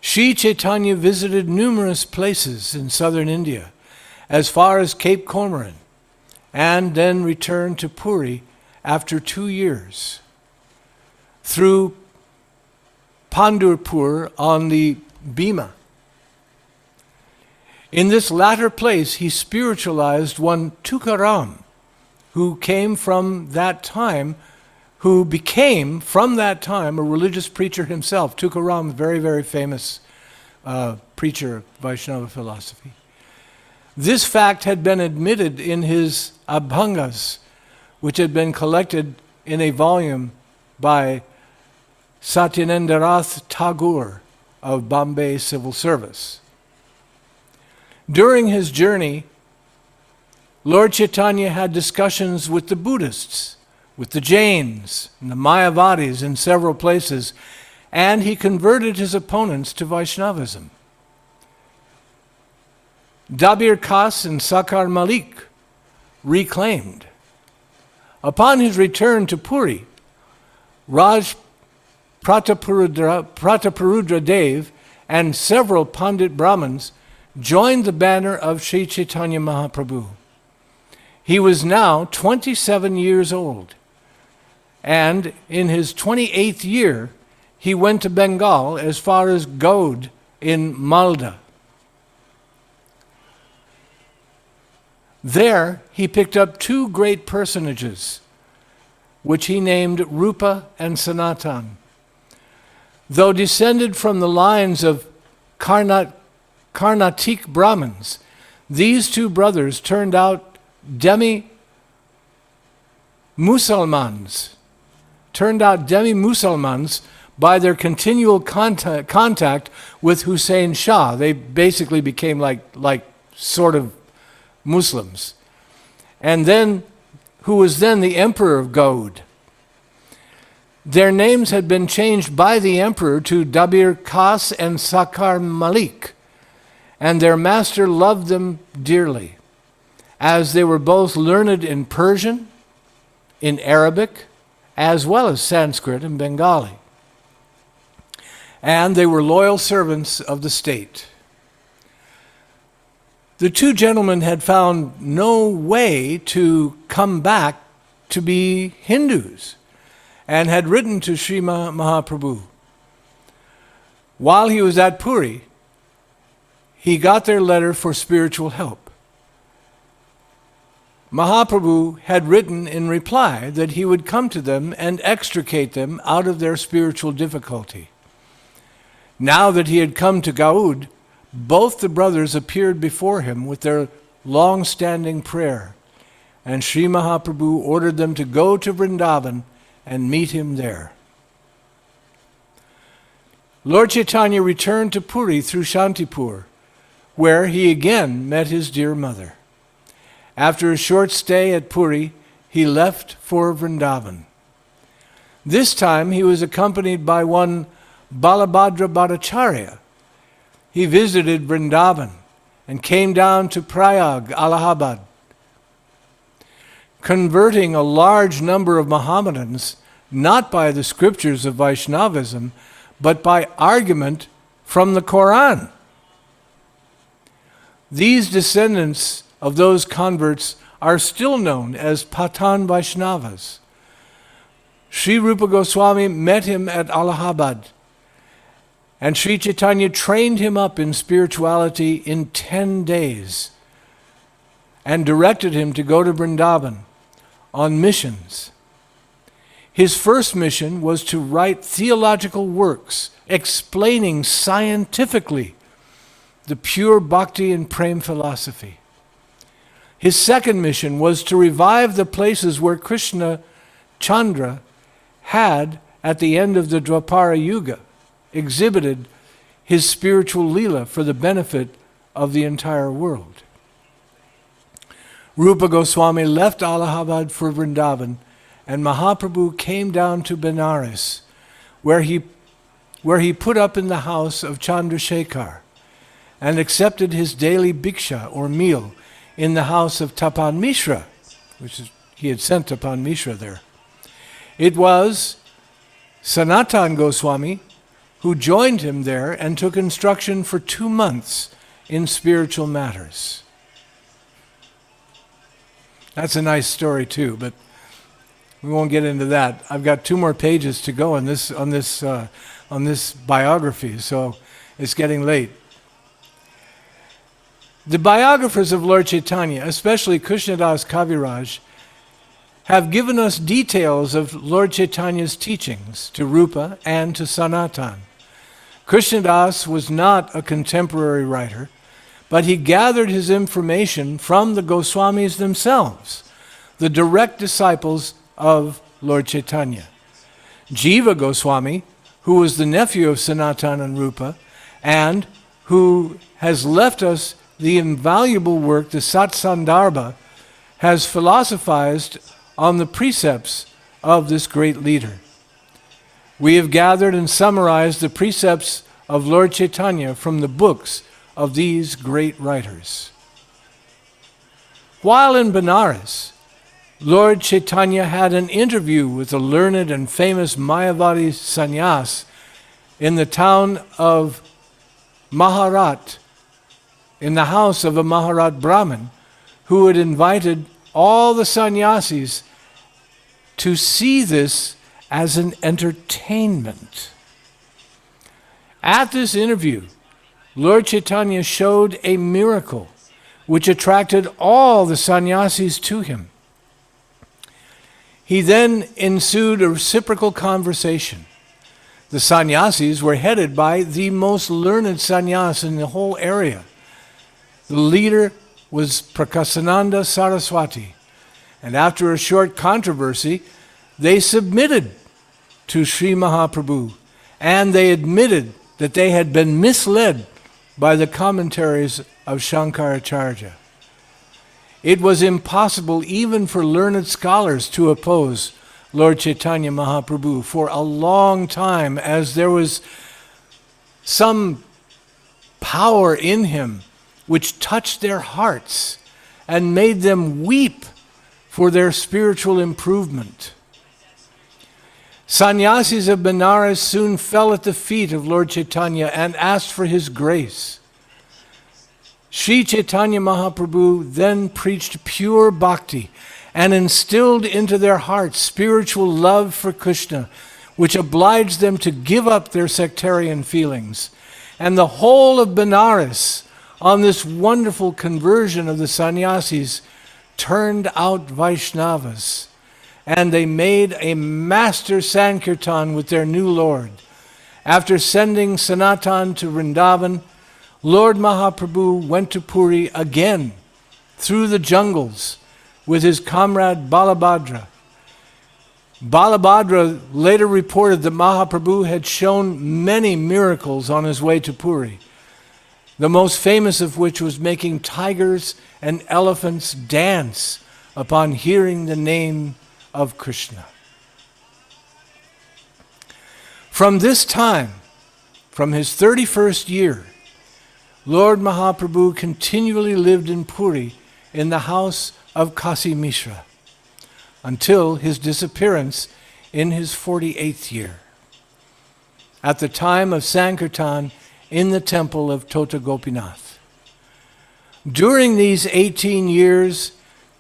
Sri Chaitanya visited numerous places in southern India, as far as Cape Comorin, and then returned to Puri after 2 years. Through Pandurpur on the Bhima. In this latter place, he spiritualized one Tukaram, who became from that time a religious preacher himself. Tukaram, very, very famous preacher of Vaishnava philosophy. This fact had been admitted in his Abhangas, which had been collected in a volume by Satyanendranath Tagore of Bombay Civil Service. During his journey, Lord Chaitanya had discussions with the Buddhists, with the Jains, and the Mayavadis in several places, and he converted his opponents to Vaishnavism. Dabir Khas and Sakar Malik reclaimed. Upon his return to Puri, Raj Prataparudra Dev and several Pandit Brahmins joined the banner of Sri Chaitanya Mahaprabhu. He was now 27 years old, and in his 28th year, he went to Bengal as far as Gaud in Malda. There, he picked up 2 great personages, which he named Rupa and Sanatan. Though descended from the lines of Karnatic Brahmins, these 2 brothers turned out demi-Musalmans, turned out demi-Musalmans by their continual contact with Hussein Shah. They basically became like sort of Muslims. And then, who was then the emperor of Gaud. Their names had been changed by the emperor to Dabir Khas and Sakar Malik, and their master loved them dearly, as they were both learned in Persian, in Arabic, as well as Sanskrit and Bengali. And they were loyal servants of the state. The two gentlemen had found no way to come back to be Hindus and had written to Srila Mahaprabhu. While he was at Puri, he got their letter for spiritual help. Mahaprabhu had written in reply that he would come to them and extricate them out of their spiritual difficulty. Now that he had come to Gaud, both the brothers appeared before him with their long-standing prayer, and Sri Mahaprabhu ordered them to go to Vrindavan and meet him there. Lord Chaitanya returned to Puri through Shantipur, where he again met his dear mother. After a short stay at Puri, he left for Vrindavan. This time he was accompanied by one Balabhadra Bhattacharya. He visited Vrindavan and came down to Prayag, Allahabad. Converting a large number of Mohammedans, not by the scriptures of Vaishnavism, but by argument from the Quran. These descendants of those converts are still known as Pathan Vaishnavas. Sri Rupa Goswami met him at Allahabad, and Sri Chaitanya trained him up in spirituality in 10 days and directed him to go to Vrindavan on missions. His first mission was to write theological works explaining scientifically the pure bhakti and prem philosophy. His second mission was to revive the places where Krishna Chandra had, at the end of the Dwapara Yuga, exhibited his spiritual leela for the benefit of the entire world. Rupa Goswami left Allahabad for Vrindavan, and Mahaprabhu came down to Benares, where he put up in the house of Chandrasekhar and accepted his daily bhiksha or meal in the house of Tapan Mishra, he had sent Tapan Mishra there. It was Sanatan Goswami who joined him there and took instruction for 2 months in spiritual matters. That's a nice story too, but we won't get into that. I've got 2 more pages to go on this biography, so it's getting late. The biographers of Lord Chaitanya, especially Krishnadas Kaviraj, have given us details of Lord Chaitanya's teachings to Rupa and to Sanatan. Krishnadas was not a contemporary writer, but he gathered his information from the Goswamis themselves, the direct disciples of Lord Chaitanya. Jiva Goswami, who was the nephew of Sanatan and Rupa, and who has left us the invaluable work, the Satsandarbha, has philosophized on the precepts of this great leader. We have gathered and summarized the precepts of Lord Chaitanya from the books of these great writers. While in Benares, Lord Chaitanya had an interview with the learned and famous Mayavadi sannyas in the town of Maharat, in the house of a Maharat Brahmin, who had invited all the sannyasis to see this as an entertainment. At this interview, Lord Chaitanya showed a miracle which attracted all the sannyasis to him. He then ensued a reciprocal conversation. The sannyasis were headed by the most learned sannyas in the whole area. The leader was Prakasananda Saraswati, and after a short controversy, they submitted to Sri Mahaprabhu, and they admitted that they had been misled by the commentaries of Shankaracharya. It was impossible even for learned scholars to oppose Lord Chaitanya Mahaprabhu for a long time, as there was some power in him which touched their hearts and made them weep for their spiritual improvement. Sannyasis of Benares soon fell at the feet of Lord Chaitanya and asked for his grace. Sri Chaitanya Mahaprabhu then preached pure bhakti and instilled into their hearts spiritual love for Krishna, which obliged them to give up their sectarian feelings. And the whole of Benares, on this wonderful conversion of the sannyasis, turned out Vaishnavas, and they made a master Sankirtan with their new Lord. After sending Sanatan to Vrindavan, Lord Mahaprabhu went to Puri again through the jungles with his comrade Balabhadra. Balabhadra later reported that Mahaprabhu had shown many miracles on his way to Puri, the most famous of which was making tigers and elephants dance upon hearing the name of Krishna. From this time, from his 31st year, Lord Mahaprabhu continually lived in Puri in the house of Kasi Mishra until his disappearance in his 48th year, at the time of Sankirtan in the temple of Tota Gopinath. During these 18 years,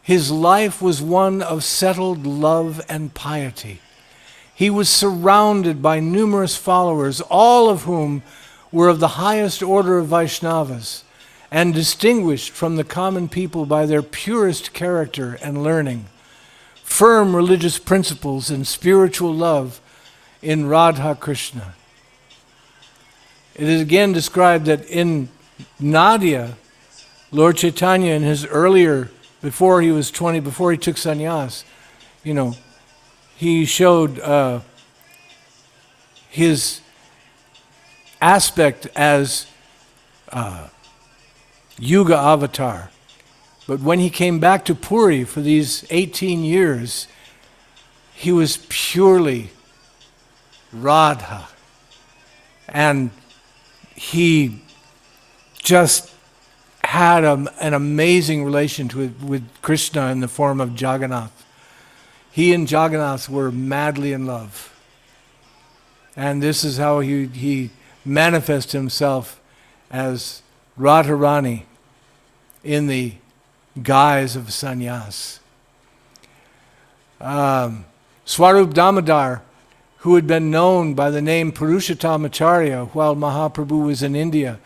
his life was one of settled love and piety. He was surrounded by numerous followers, all of whom were of the highest order of Vaishnavas and distinguished from the common people by their purest character and learning, firm religious principles and spiritual love in Radha Krishna. It is again described that in Nadia, Lord Chaitanya in his earlier, before he was 20, before he took sannyas, he showed his aspect as Yuga avatar. But when he came back to Puri for these 18 years, he was purely Radha. And he just had an amazing relationship with Krishna in the form of Jagannath. He and Jagannath were madly in love. And this is how he manifests himself as Radharani in the guise of sannyas. Swarup Damodar, who had been known by the name Purushattamacharya while Mahaprabhu was in India,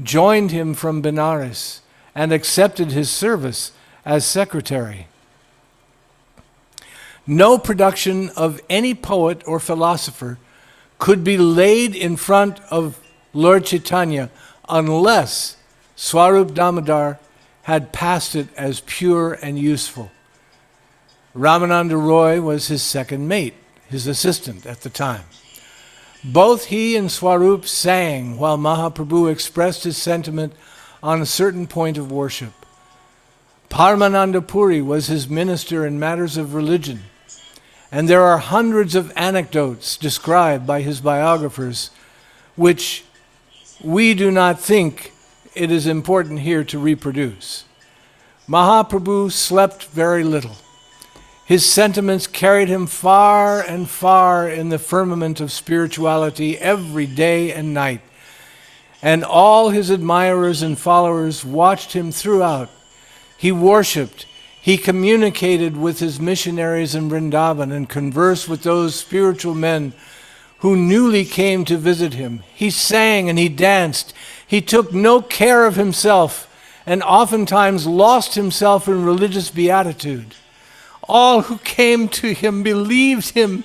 joined him from Benares and accepted his service as secretary. No production of any poet or philosopher could be laid in front of Lord Chaitanya unless Swarup Damodar had passed it as pure and useful. Ramananda Roy was his second mate, his assistant at the time. Both he and Swarup sang while Mahaprabhu expressed his sentiment on a certain point of worship. Paramananda Puri was his minister in matters of religion, and there are hundreds of anecdotes described by his biographers, which we do not think it is important here to reproduce. Mahaprabhu slept very little. His sentiments carried him far and far in the firmament of spirituality every day and night, and all his admirers and followers watched him throughout. He worshipped, he communicated with his missionaries in Vrindavan and conversed with those spiritual men who newly came to visit him. He sang and he danced. He took no care of himself and oftentimes lost himself in religious beatitude. All who came to him believed him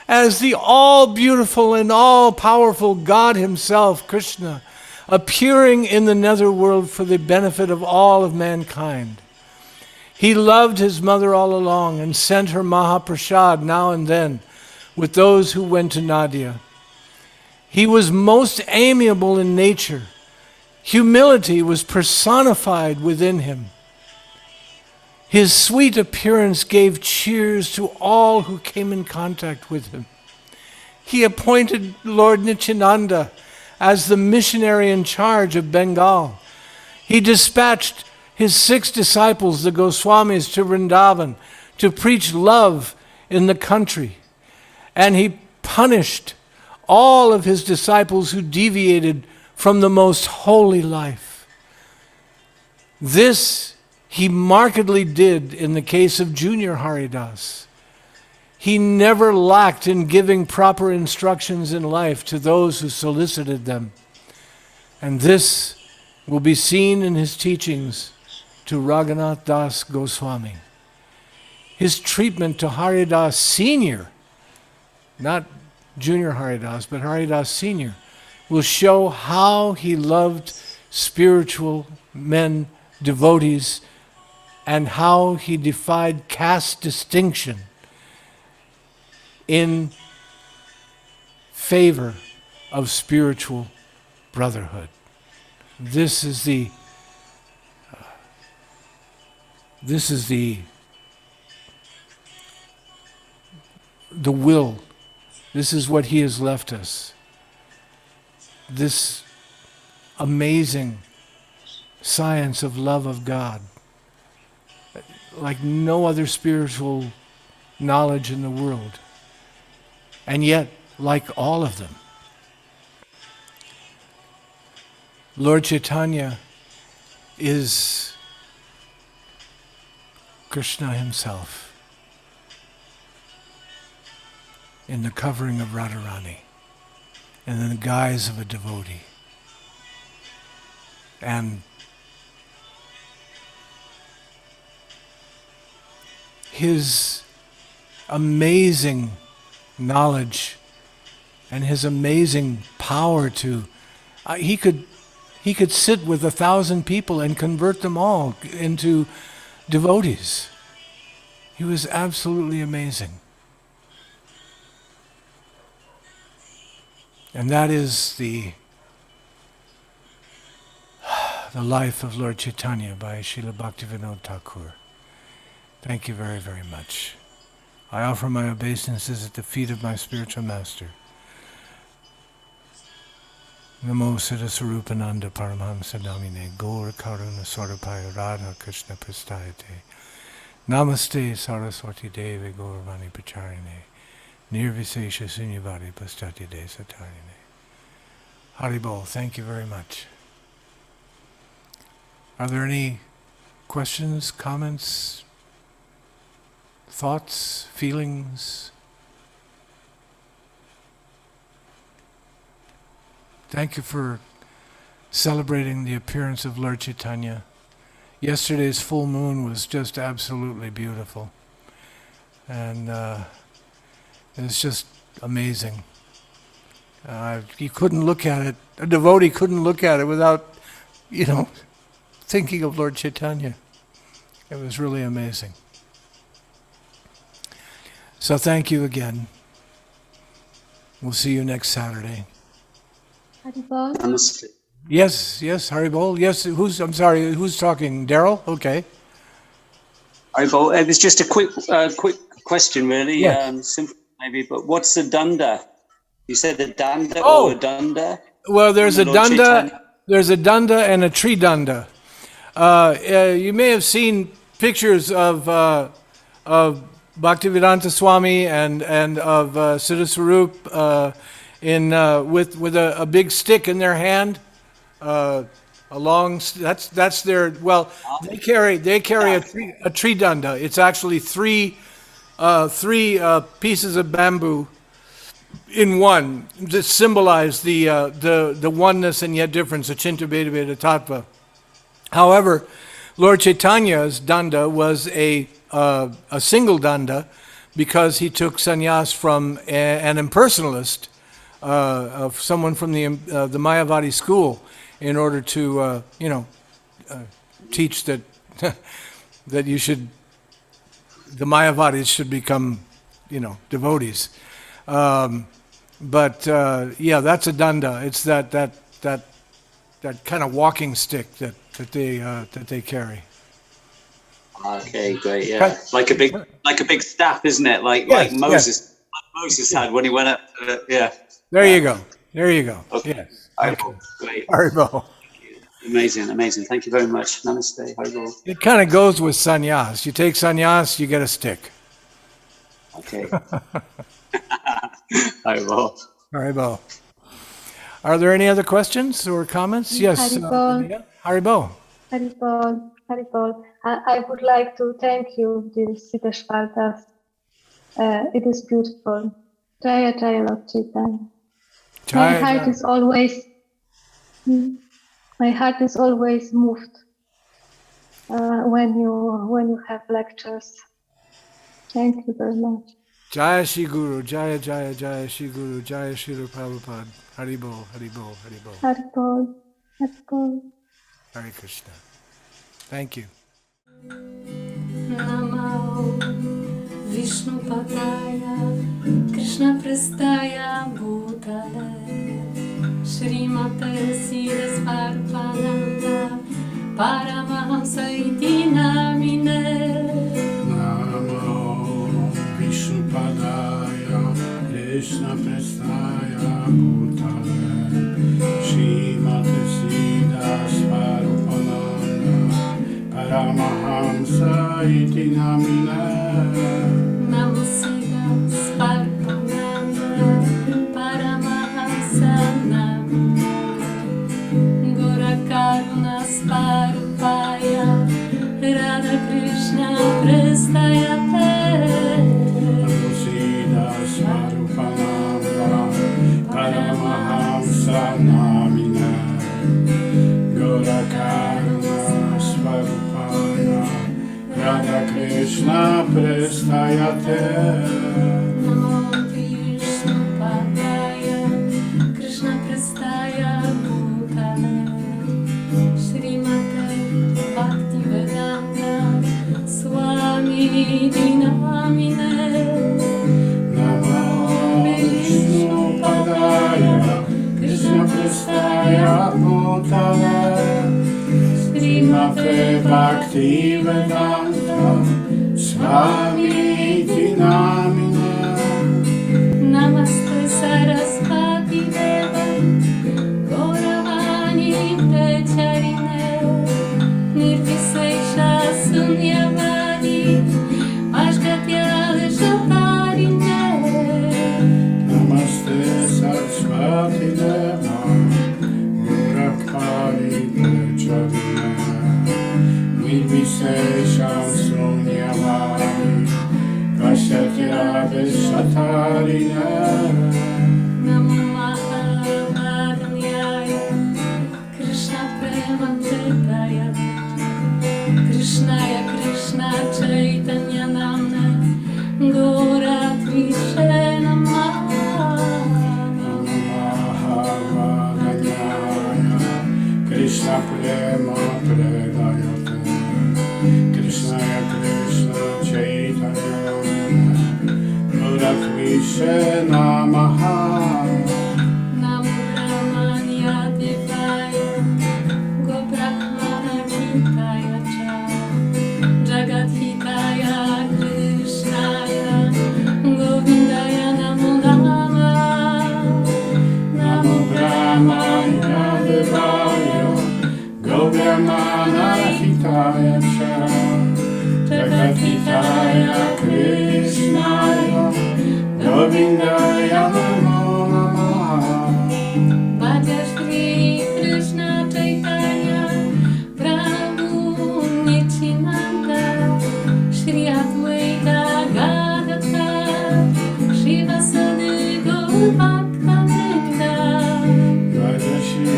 as the all-beautiful and all-powerful God himself, Krishna, appearing in the netherworld for the benefit of all of mankind. He loved his mother all along and sent her Mahaprasad now and then, with those who went to Nadia. He was most amiable in nature. Humility was personified within him. His sweet appearance gave cheers to all who came in contact with him. He appointed Lord Nityananda as the missionary in charge of Bengal. He dispatched his 6 disciples, the Goswamis, to Vrindavan to preach love in the country. And he punished all of his disciples who deviated from the most holy life. This he markedly did in the case of Junior Haridas. He never lacked in giving proper instructions in life to those who solicited them. And this will be seen in his teachings to Raghunath Das Goswami. His treatment to Haridas Senior, not Junior Haridas, but Haridas Senior, will show how he loved spiritual men, devotees, and how he defied caste distinction in favor of spiritual brotherhood. This is the will. This is what he has left us. This amazing science of love of God, like no other spiritual knowledge in the world, and yet like all of them. Lord Chaitanya is Krishna himself in the covering of Radharani and in the guise of a devotee. And his amazing knowledge and his amazing power to, he could sit with 1,000 people and convert them all into devotees. He was absolutely amazing. And that is the life of Lord Chaitanya by Srila Bhaktivinoda Thakur. Thank you very, very much. I offer my obeisances at the feet of my spiritual master. Namo Siddheswarupananda Paramahamsa Damine Gaur Karuna Swarupaya Radha Krishna Prastayate Namaste Saraswati Devi Gauravani Pacharine Nirvisesha Sunyavadi Pastati De Satarine. Haribol, thank you very much. Are there any questions, comments, thoughts, feelings? Thank you for celebrating the appearance of Lord Chaitanya. Yesterday's full moon was just absolutely beautiful. And it's just amazing. You couldn't look at it, a devotee couldn't look at it without, thinking of Lord Chaitanya. It was really amazing. So thank you again. We'll see you next Saturday. Haribol. Namaste. Yes, Haribol. Yes, who's talking? Daryl? Okay. Haribol, it was just a quick question, really. Yes. Simple maybe, but what's the danda? You said the danda Oh. or a dunda? Well, there's a Lord danda. Chaitanya? There's a danda and a tree danda. You may have seen pictures of Bhaktivedanta Swami and of Siddheswarup with a big stick in their hand. That's their, well, they carry a tree danda. It's actually three pieces of bamboo in one that symbolize the oneness and yet difference, Achinta Bheda Bheda Tattva. However, Lord Chaitanya's danda was a single danda because he took sannyas from an impersonalist, of someone from the Mayavadi school, in order to teach that that the Mayavadis should become devotees. But yeah, that's a danda. It's that kind of walking stick that they carry. Okay, great. Yeah, like a big staff, isn't it? Like Yes, yes. Moses had when he went up. Yeah. There Yeah. you go. There you go. Okay. Yes. Okay. Haribo. Great. Haribo. Amazing. Amazing. Thank you very much. Namaste. Haribo. It kind of goes with sannyas. You take sannyas, you get a stick. Okay. Haribo. Haribo. Are there any other questions or comments? Yes. Haribo. Anita? Haribo. Haribol, Haribol. I would like to thank you, dear Siddheshvar Das. It is beautiful. Jaya Jaya Lord Chaitanya. Jaya, My heart Jaya. is always, my heart is always moved when you have lectures. Thank you very much. Jaya Shri Guru, Jaya Jaya Jaya Shri Guru, Jaya Shri Prabhupada. Haribo, Haribo, Haribo. Haribol, Haribol. Hare Krishna. Thank you. Namo Vishnu Padaya Krishna Prestaya Bhutale Srimate Siddheshvar Paramahamsa Iti Namine Namo Vishnu Padaya Krishna Prestaya Bhutale Srimate Siddheshvar Paramahamsa iti namine. Namo Siddheshvar Paramahamsa Namine Gora Karuna Svarupaya Radha Krishna Prestayate Namo Siddheshvar Paramahamsa namine. Gora Karuna Svarupaya Radha Krishna Prestayate. Namo Vishnu Padaya Krishna Prestaya Bhutale Srimate Bhaktivedanta Swami Dinamine Namo Vishnu Padaya Krishna Prestaya Bhutale Srimate Bhaktivedanta Swami iti namine. Namaste Sarasvati Deva Gauravani Pracharine Nirvisesha Sunyavadi Ashkatyale Shatarine Namaste Sarasvati Deva Gurakari Pracharine Nirvisesham Sunyavadi Pashatyade Shatarine. Namo Mahavadanyaya Krishna Prema Chetaya Krishnaya Krishna Chaitanya Namne Gora Tvishe Namaha Mahavadanyaya Krishna Prema Predayate Krishnaya Krishna Chaitanya Murakvishe Namaha. Namo Brahmanya Devaya Go Brahmana Hitaya Cha Jagat Hitaya Krishnaya Govindaya Namo Nama Namo Brahmaya Devaya Go Brahmana Hitaya Cha Jagat Hitaya Krishnaya Govindaya Namo Namaha. Bhaja Shri Krishna Chaitanya Prabhu Nityananda Shri Advaita Gadadhar Shiva Sadi Gaur Bhakta Raja Shri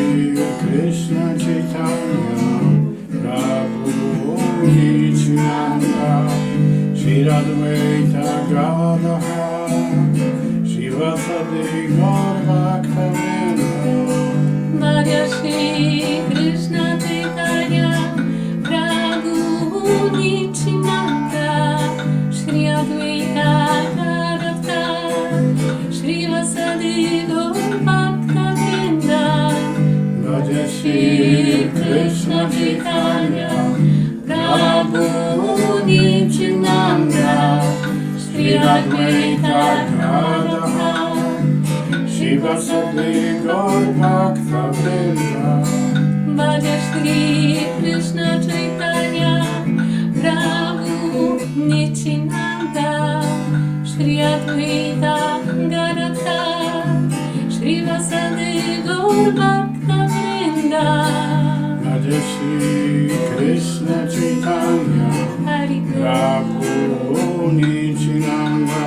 Krishna Chaitanya Prabhu Nityananda Shri Advaita Gadadhar Shiva Sadi Gaur Bhakta-vrinda. Bhaja Shri Krishna Chaitanya Prabhu Nityananda Shri Advaita Gadadhar Shri Krishna Chaitanya Prabhu Nityananda Shri Advaita Gadadhar Shiva Sati Gaur Bhakta Vrinda Bhaja Shri Krishna Chaitanya Prabhu Nityananda Shri Advaita Gadadhar Shri Vasadi Gaur Bhakta Vrinda Bhaja Shri Krishna Chaitanya Hari Prabhu Nityananda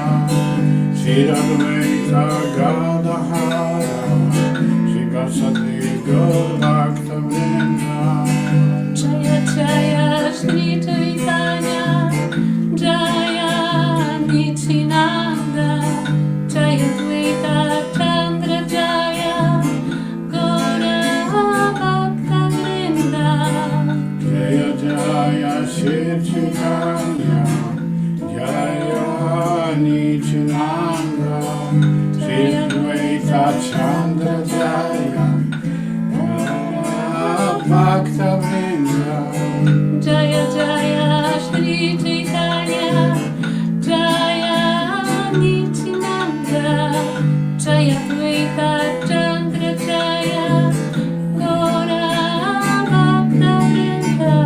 Shri Advaita Gadadhar Shiva Sati Gaur Bhakta Vrinda Jaya Jaya Shri Chaitanya Jaya Nityananda Jaya Dvaita Chandra Jaya Gaura Bhakta Vrinda Jaya Jaya Shri Chaitanya Jaya Nityananda Shri Advaita Chandra Jaya Bhakta Vrinda Jaya Jaya Shri Chaitanya Jaya Nityananda Jaya Dvaita Chandra Jaya Gaura Bhakta Vrinda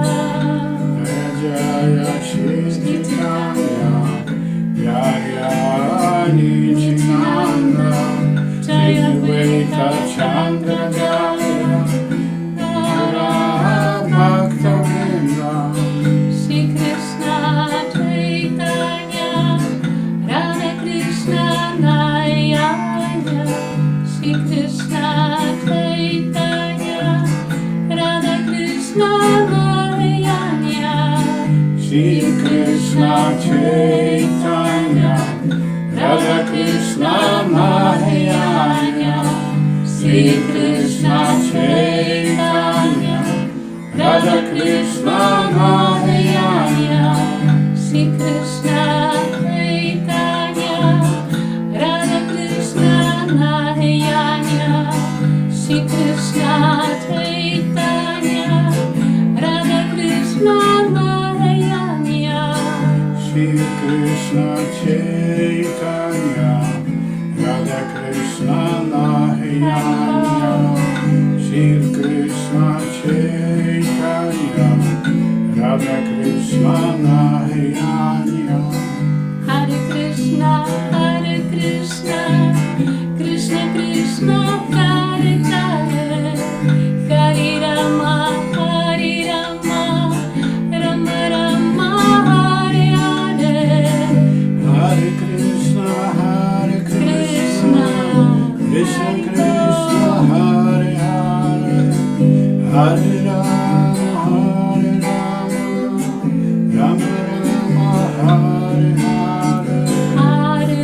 Jaya Jaya Shri Chaitanya Jaya Nityananda Shri Advaita Chandra Jaya Bhakta Vrinda Shri Krishna Chaitanya Radha Krishna Nayana Shri Krishna Chaitanya Radha Krishna Nayana Shri Krishna Chaitanya Radha Krishna Mahayana Shri Krishna Chaitanya Radha Krishna Mahayana Shri Krishna Chaitanya Radha Krishna Nayana Shri Krishna Chaitanya Radha Krishna Nayana Shri Krishna Chaitanya Radha Krishna Mahayana Shri Krishna Chaitanya Radha Krishna Mahayana Hare Krishna, Krishna Krishna, Hare Hare, Hare Rama, Rama Rama, Hare Hare. Hare Krishna, Krishna Krishna, Hare Hare, Hare Rama, Rama Rama, Hare Hare. Hare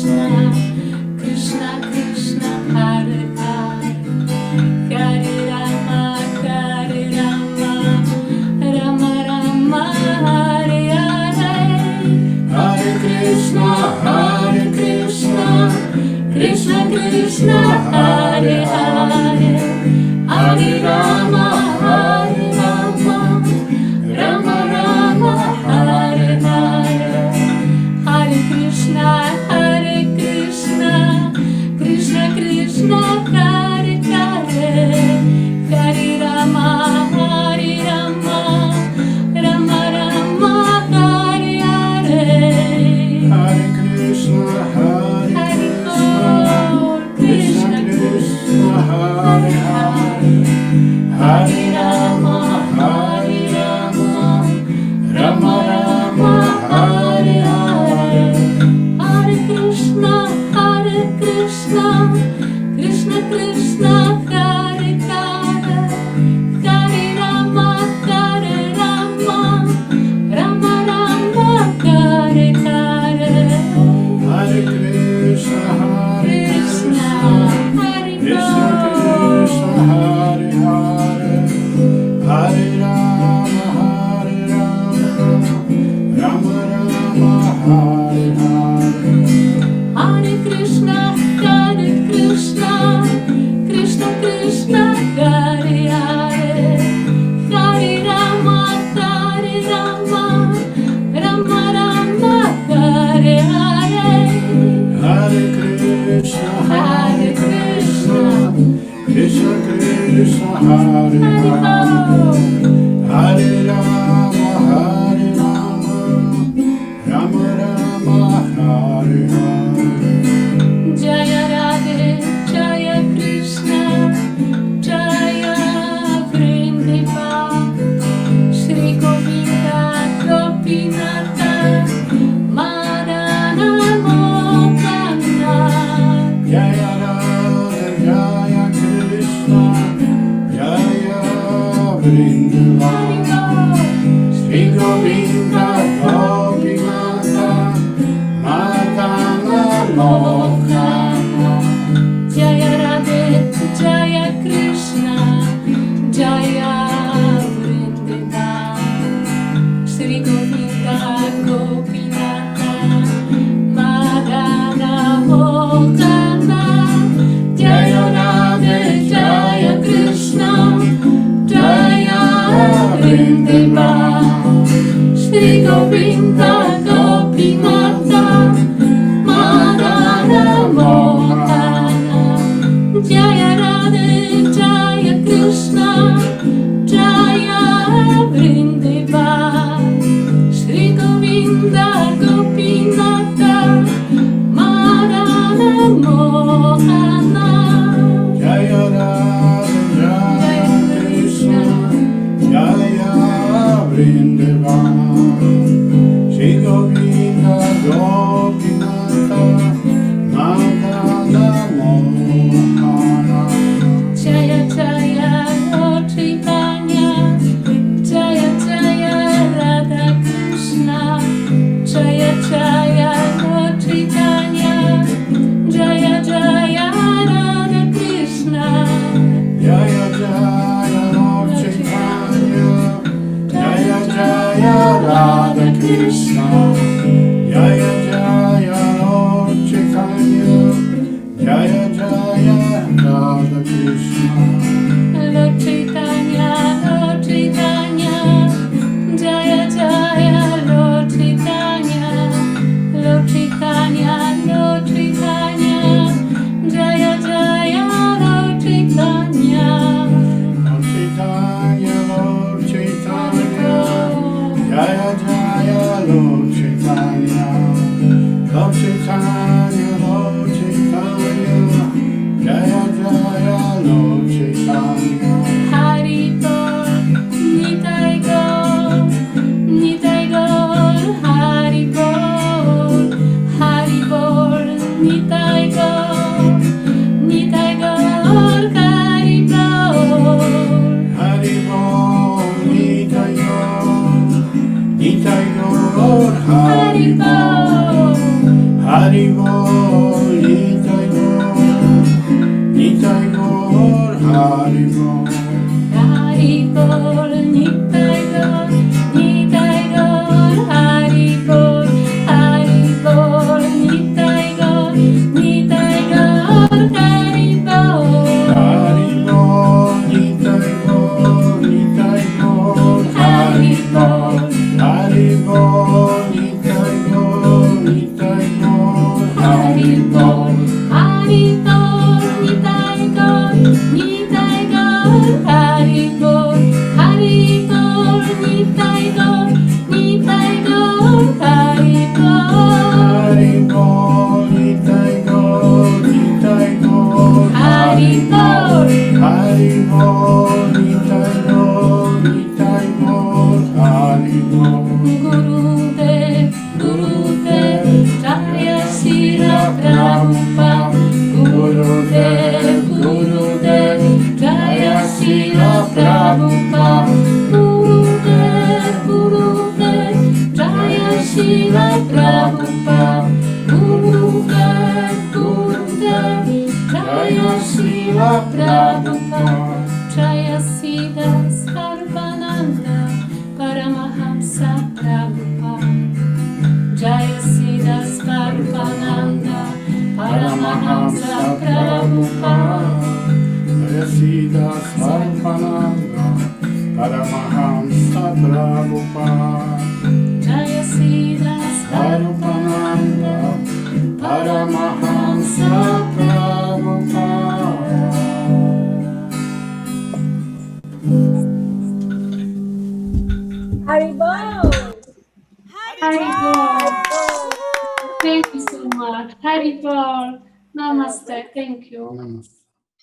Krishna, Krishna Krishna, Hare Hare, Hare Rama, Rama Rama, Hare Hare. Hare Krishna, Krishna Krishna, Hare Hare, Hare Rama, Rama Rama, Hare Hare. Hare Krishna, Krishna Krishna, Hare Hare, Hare Rama, Rama Rama, Hare Hare. Hare Krishna, Krishna Krishna, Hare Hare, Hare Rama, Rama Rama, Hare Hare. Hare Krishna, Krishna Krishna, Hare Hare, Hare Rama, Rama Rama, Hare Hare. Hare Krishna, Krishna, Hare Krishna Krishna, Hare Hare, Krishna Krishna Hare Hare Hare Rama Hare Rama Rama Rama Hare Hare Jaya Radhe, Jaya Krishna, Jaya Vrindavan, Shri Govinda Gopinatha, Madana Mokana. Jaya Radha Jaya Krishna Jaya Vrindavan Shri Govinda Gopinatha Madana Mokana Jaya Radhe, Jaya Krishna, Jaya Vrindavan, Shri Govinda Gopinatha, Madana Mokana. Jaya Radhe, Jaya Krishna, Jaya Vrindavan, Shri Govinda Gopinatha, Madana Mokana. Jaya Radhe, Jaya Krishna, Jaya Vrindavan, Shri Govinda Gopinatha, Madana Mohana. Jaya Radha Jaya Krishna Jaya Vrindavan Shri Govinda Gopinatha Madana Mohana Jaya Jaya Lord Chaitanya, Jaya Jaya Radha Krishna, Jaya Jaya Lord Chaitanya, Jaya Jaya Radha Krishna. Jaya Jaya Lord Chaitanya Jaya Jaya Radha Krishna Jaya Jaya Lord Chaitanya Jaya Jaya Radha Krishna Lord Chaitanya, Lord Chaitanya, Jaya Jaya Lord Chaitanya, Lord Chaitanya, Lord Chaitanya, Jaya Jaya Lord Chaitanya. Lord Chaitanya Lord Chaitanya Jaya Jaya Lord Chaitanya Lord Chaitanya Lord Chaitanya Jaya Jaya Lord Chaitanya Hari Bol, Nitai Gaur, Nitai Gaur, Hari Bol, Hari Bol, Nitai Gaur, Nitai Gaur, Hari Bol. Hari Bol Nitai Gaur Nitai Gaur Hari Bol Hari Bol Nitai Gaur Nitai Gaur Hari Bol Hari Bol, Nitai Gaur, Nitai Gaur, Hari Bol, Hari Bol, Nitai Gaur, Nitai Gaur, Hari Bol. Hari Bol Nitai Gaur Nitai Gaur Hari Bol Hari Bol Nitai Gaur Nitai Gaur Hari Bol Hari Bol, Nitai Gaur, Nitai Gaur, Hari Bol, Hari Bol, Nitai Gaur, Nitai Gaur, Hari Bol. Hari Bol Nitai Gaur Nitai Gaur Hari Bol. Hari Bol Nitai Gaur Nitai Gaur Hari Bol Gurudev, Gurudev, Jaya Srila Prabhupada. Gurudev, Gurudev, Jaya Srila Prabhupada. Gurudev, Gurudev, Jaya Srila Prabhupada. Gurudev, Gurudev, Jaya Srila Prabhupada. Jaya Siddha Sarvananda Paramahamsa Prabhupada. Jaya Siddha Sarvananda Paramahamsa Prabhupada. Jaya Siddha Sarvananda Paramahamsa Prabhupada Jaya Siddha Sarvananda Paramahamsa Prabhupada Haribol. Thank you so much. Haribol. Namaste. Thank you. Namaste.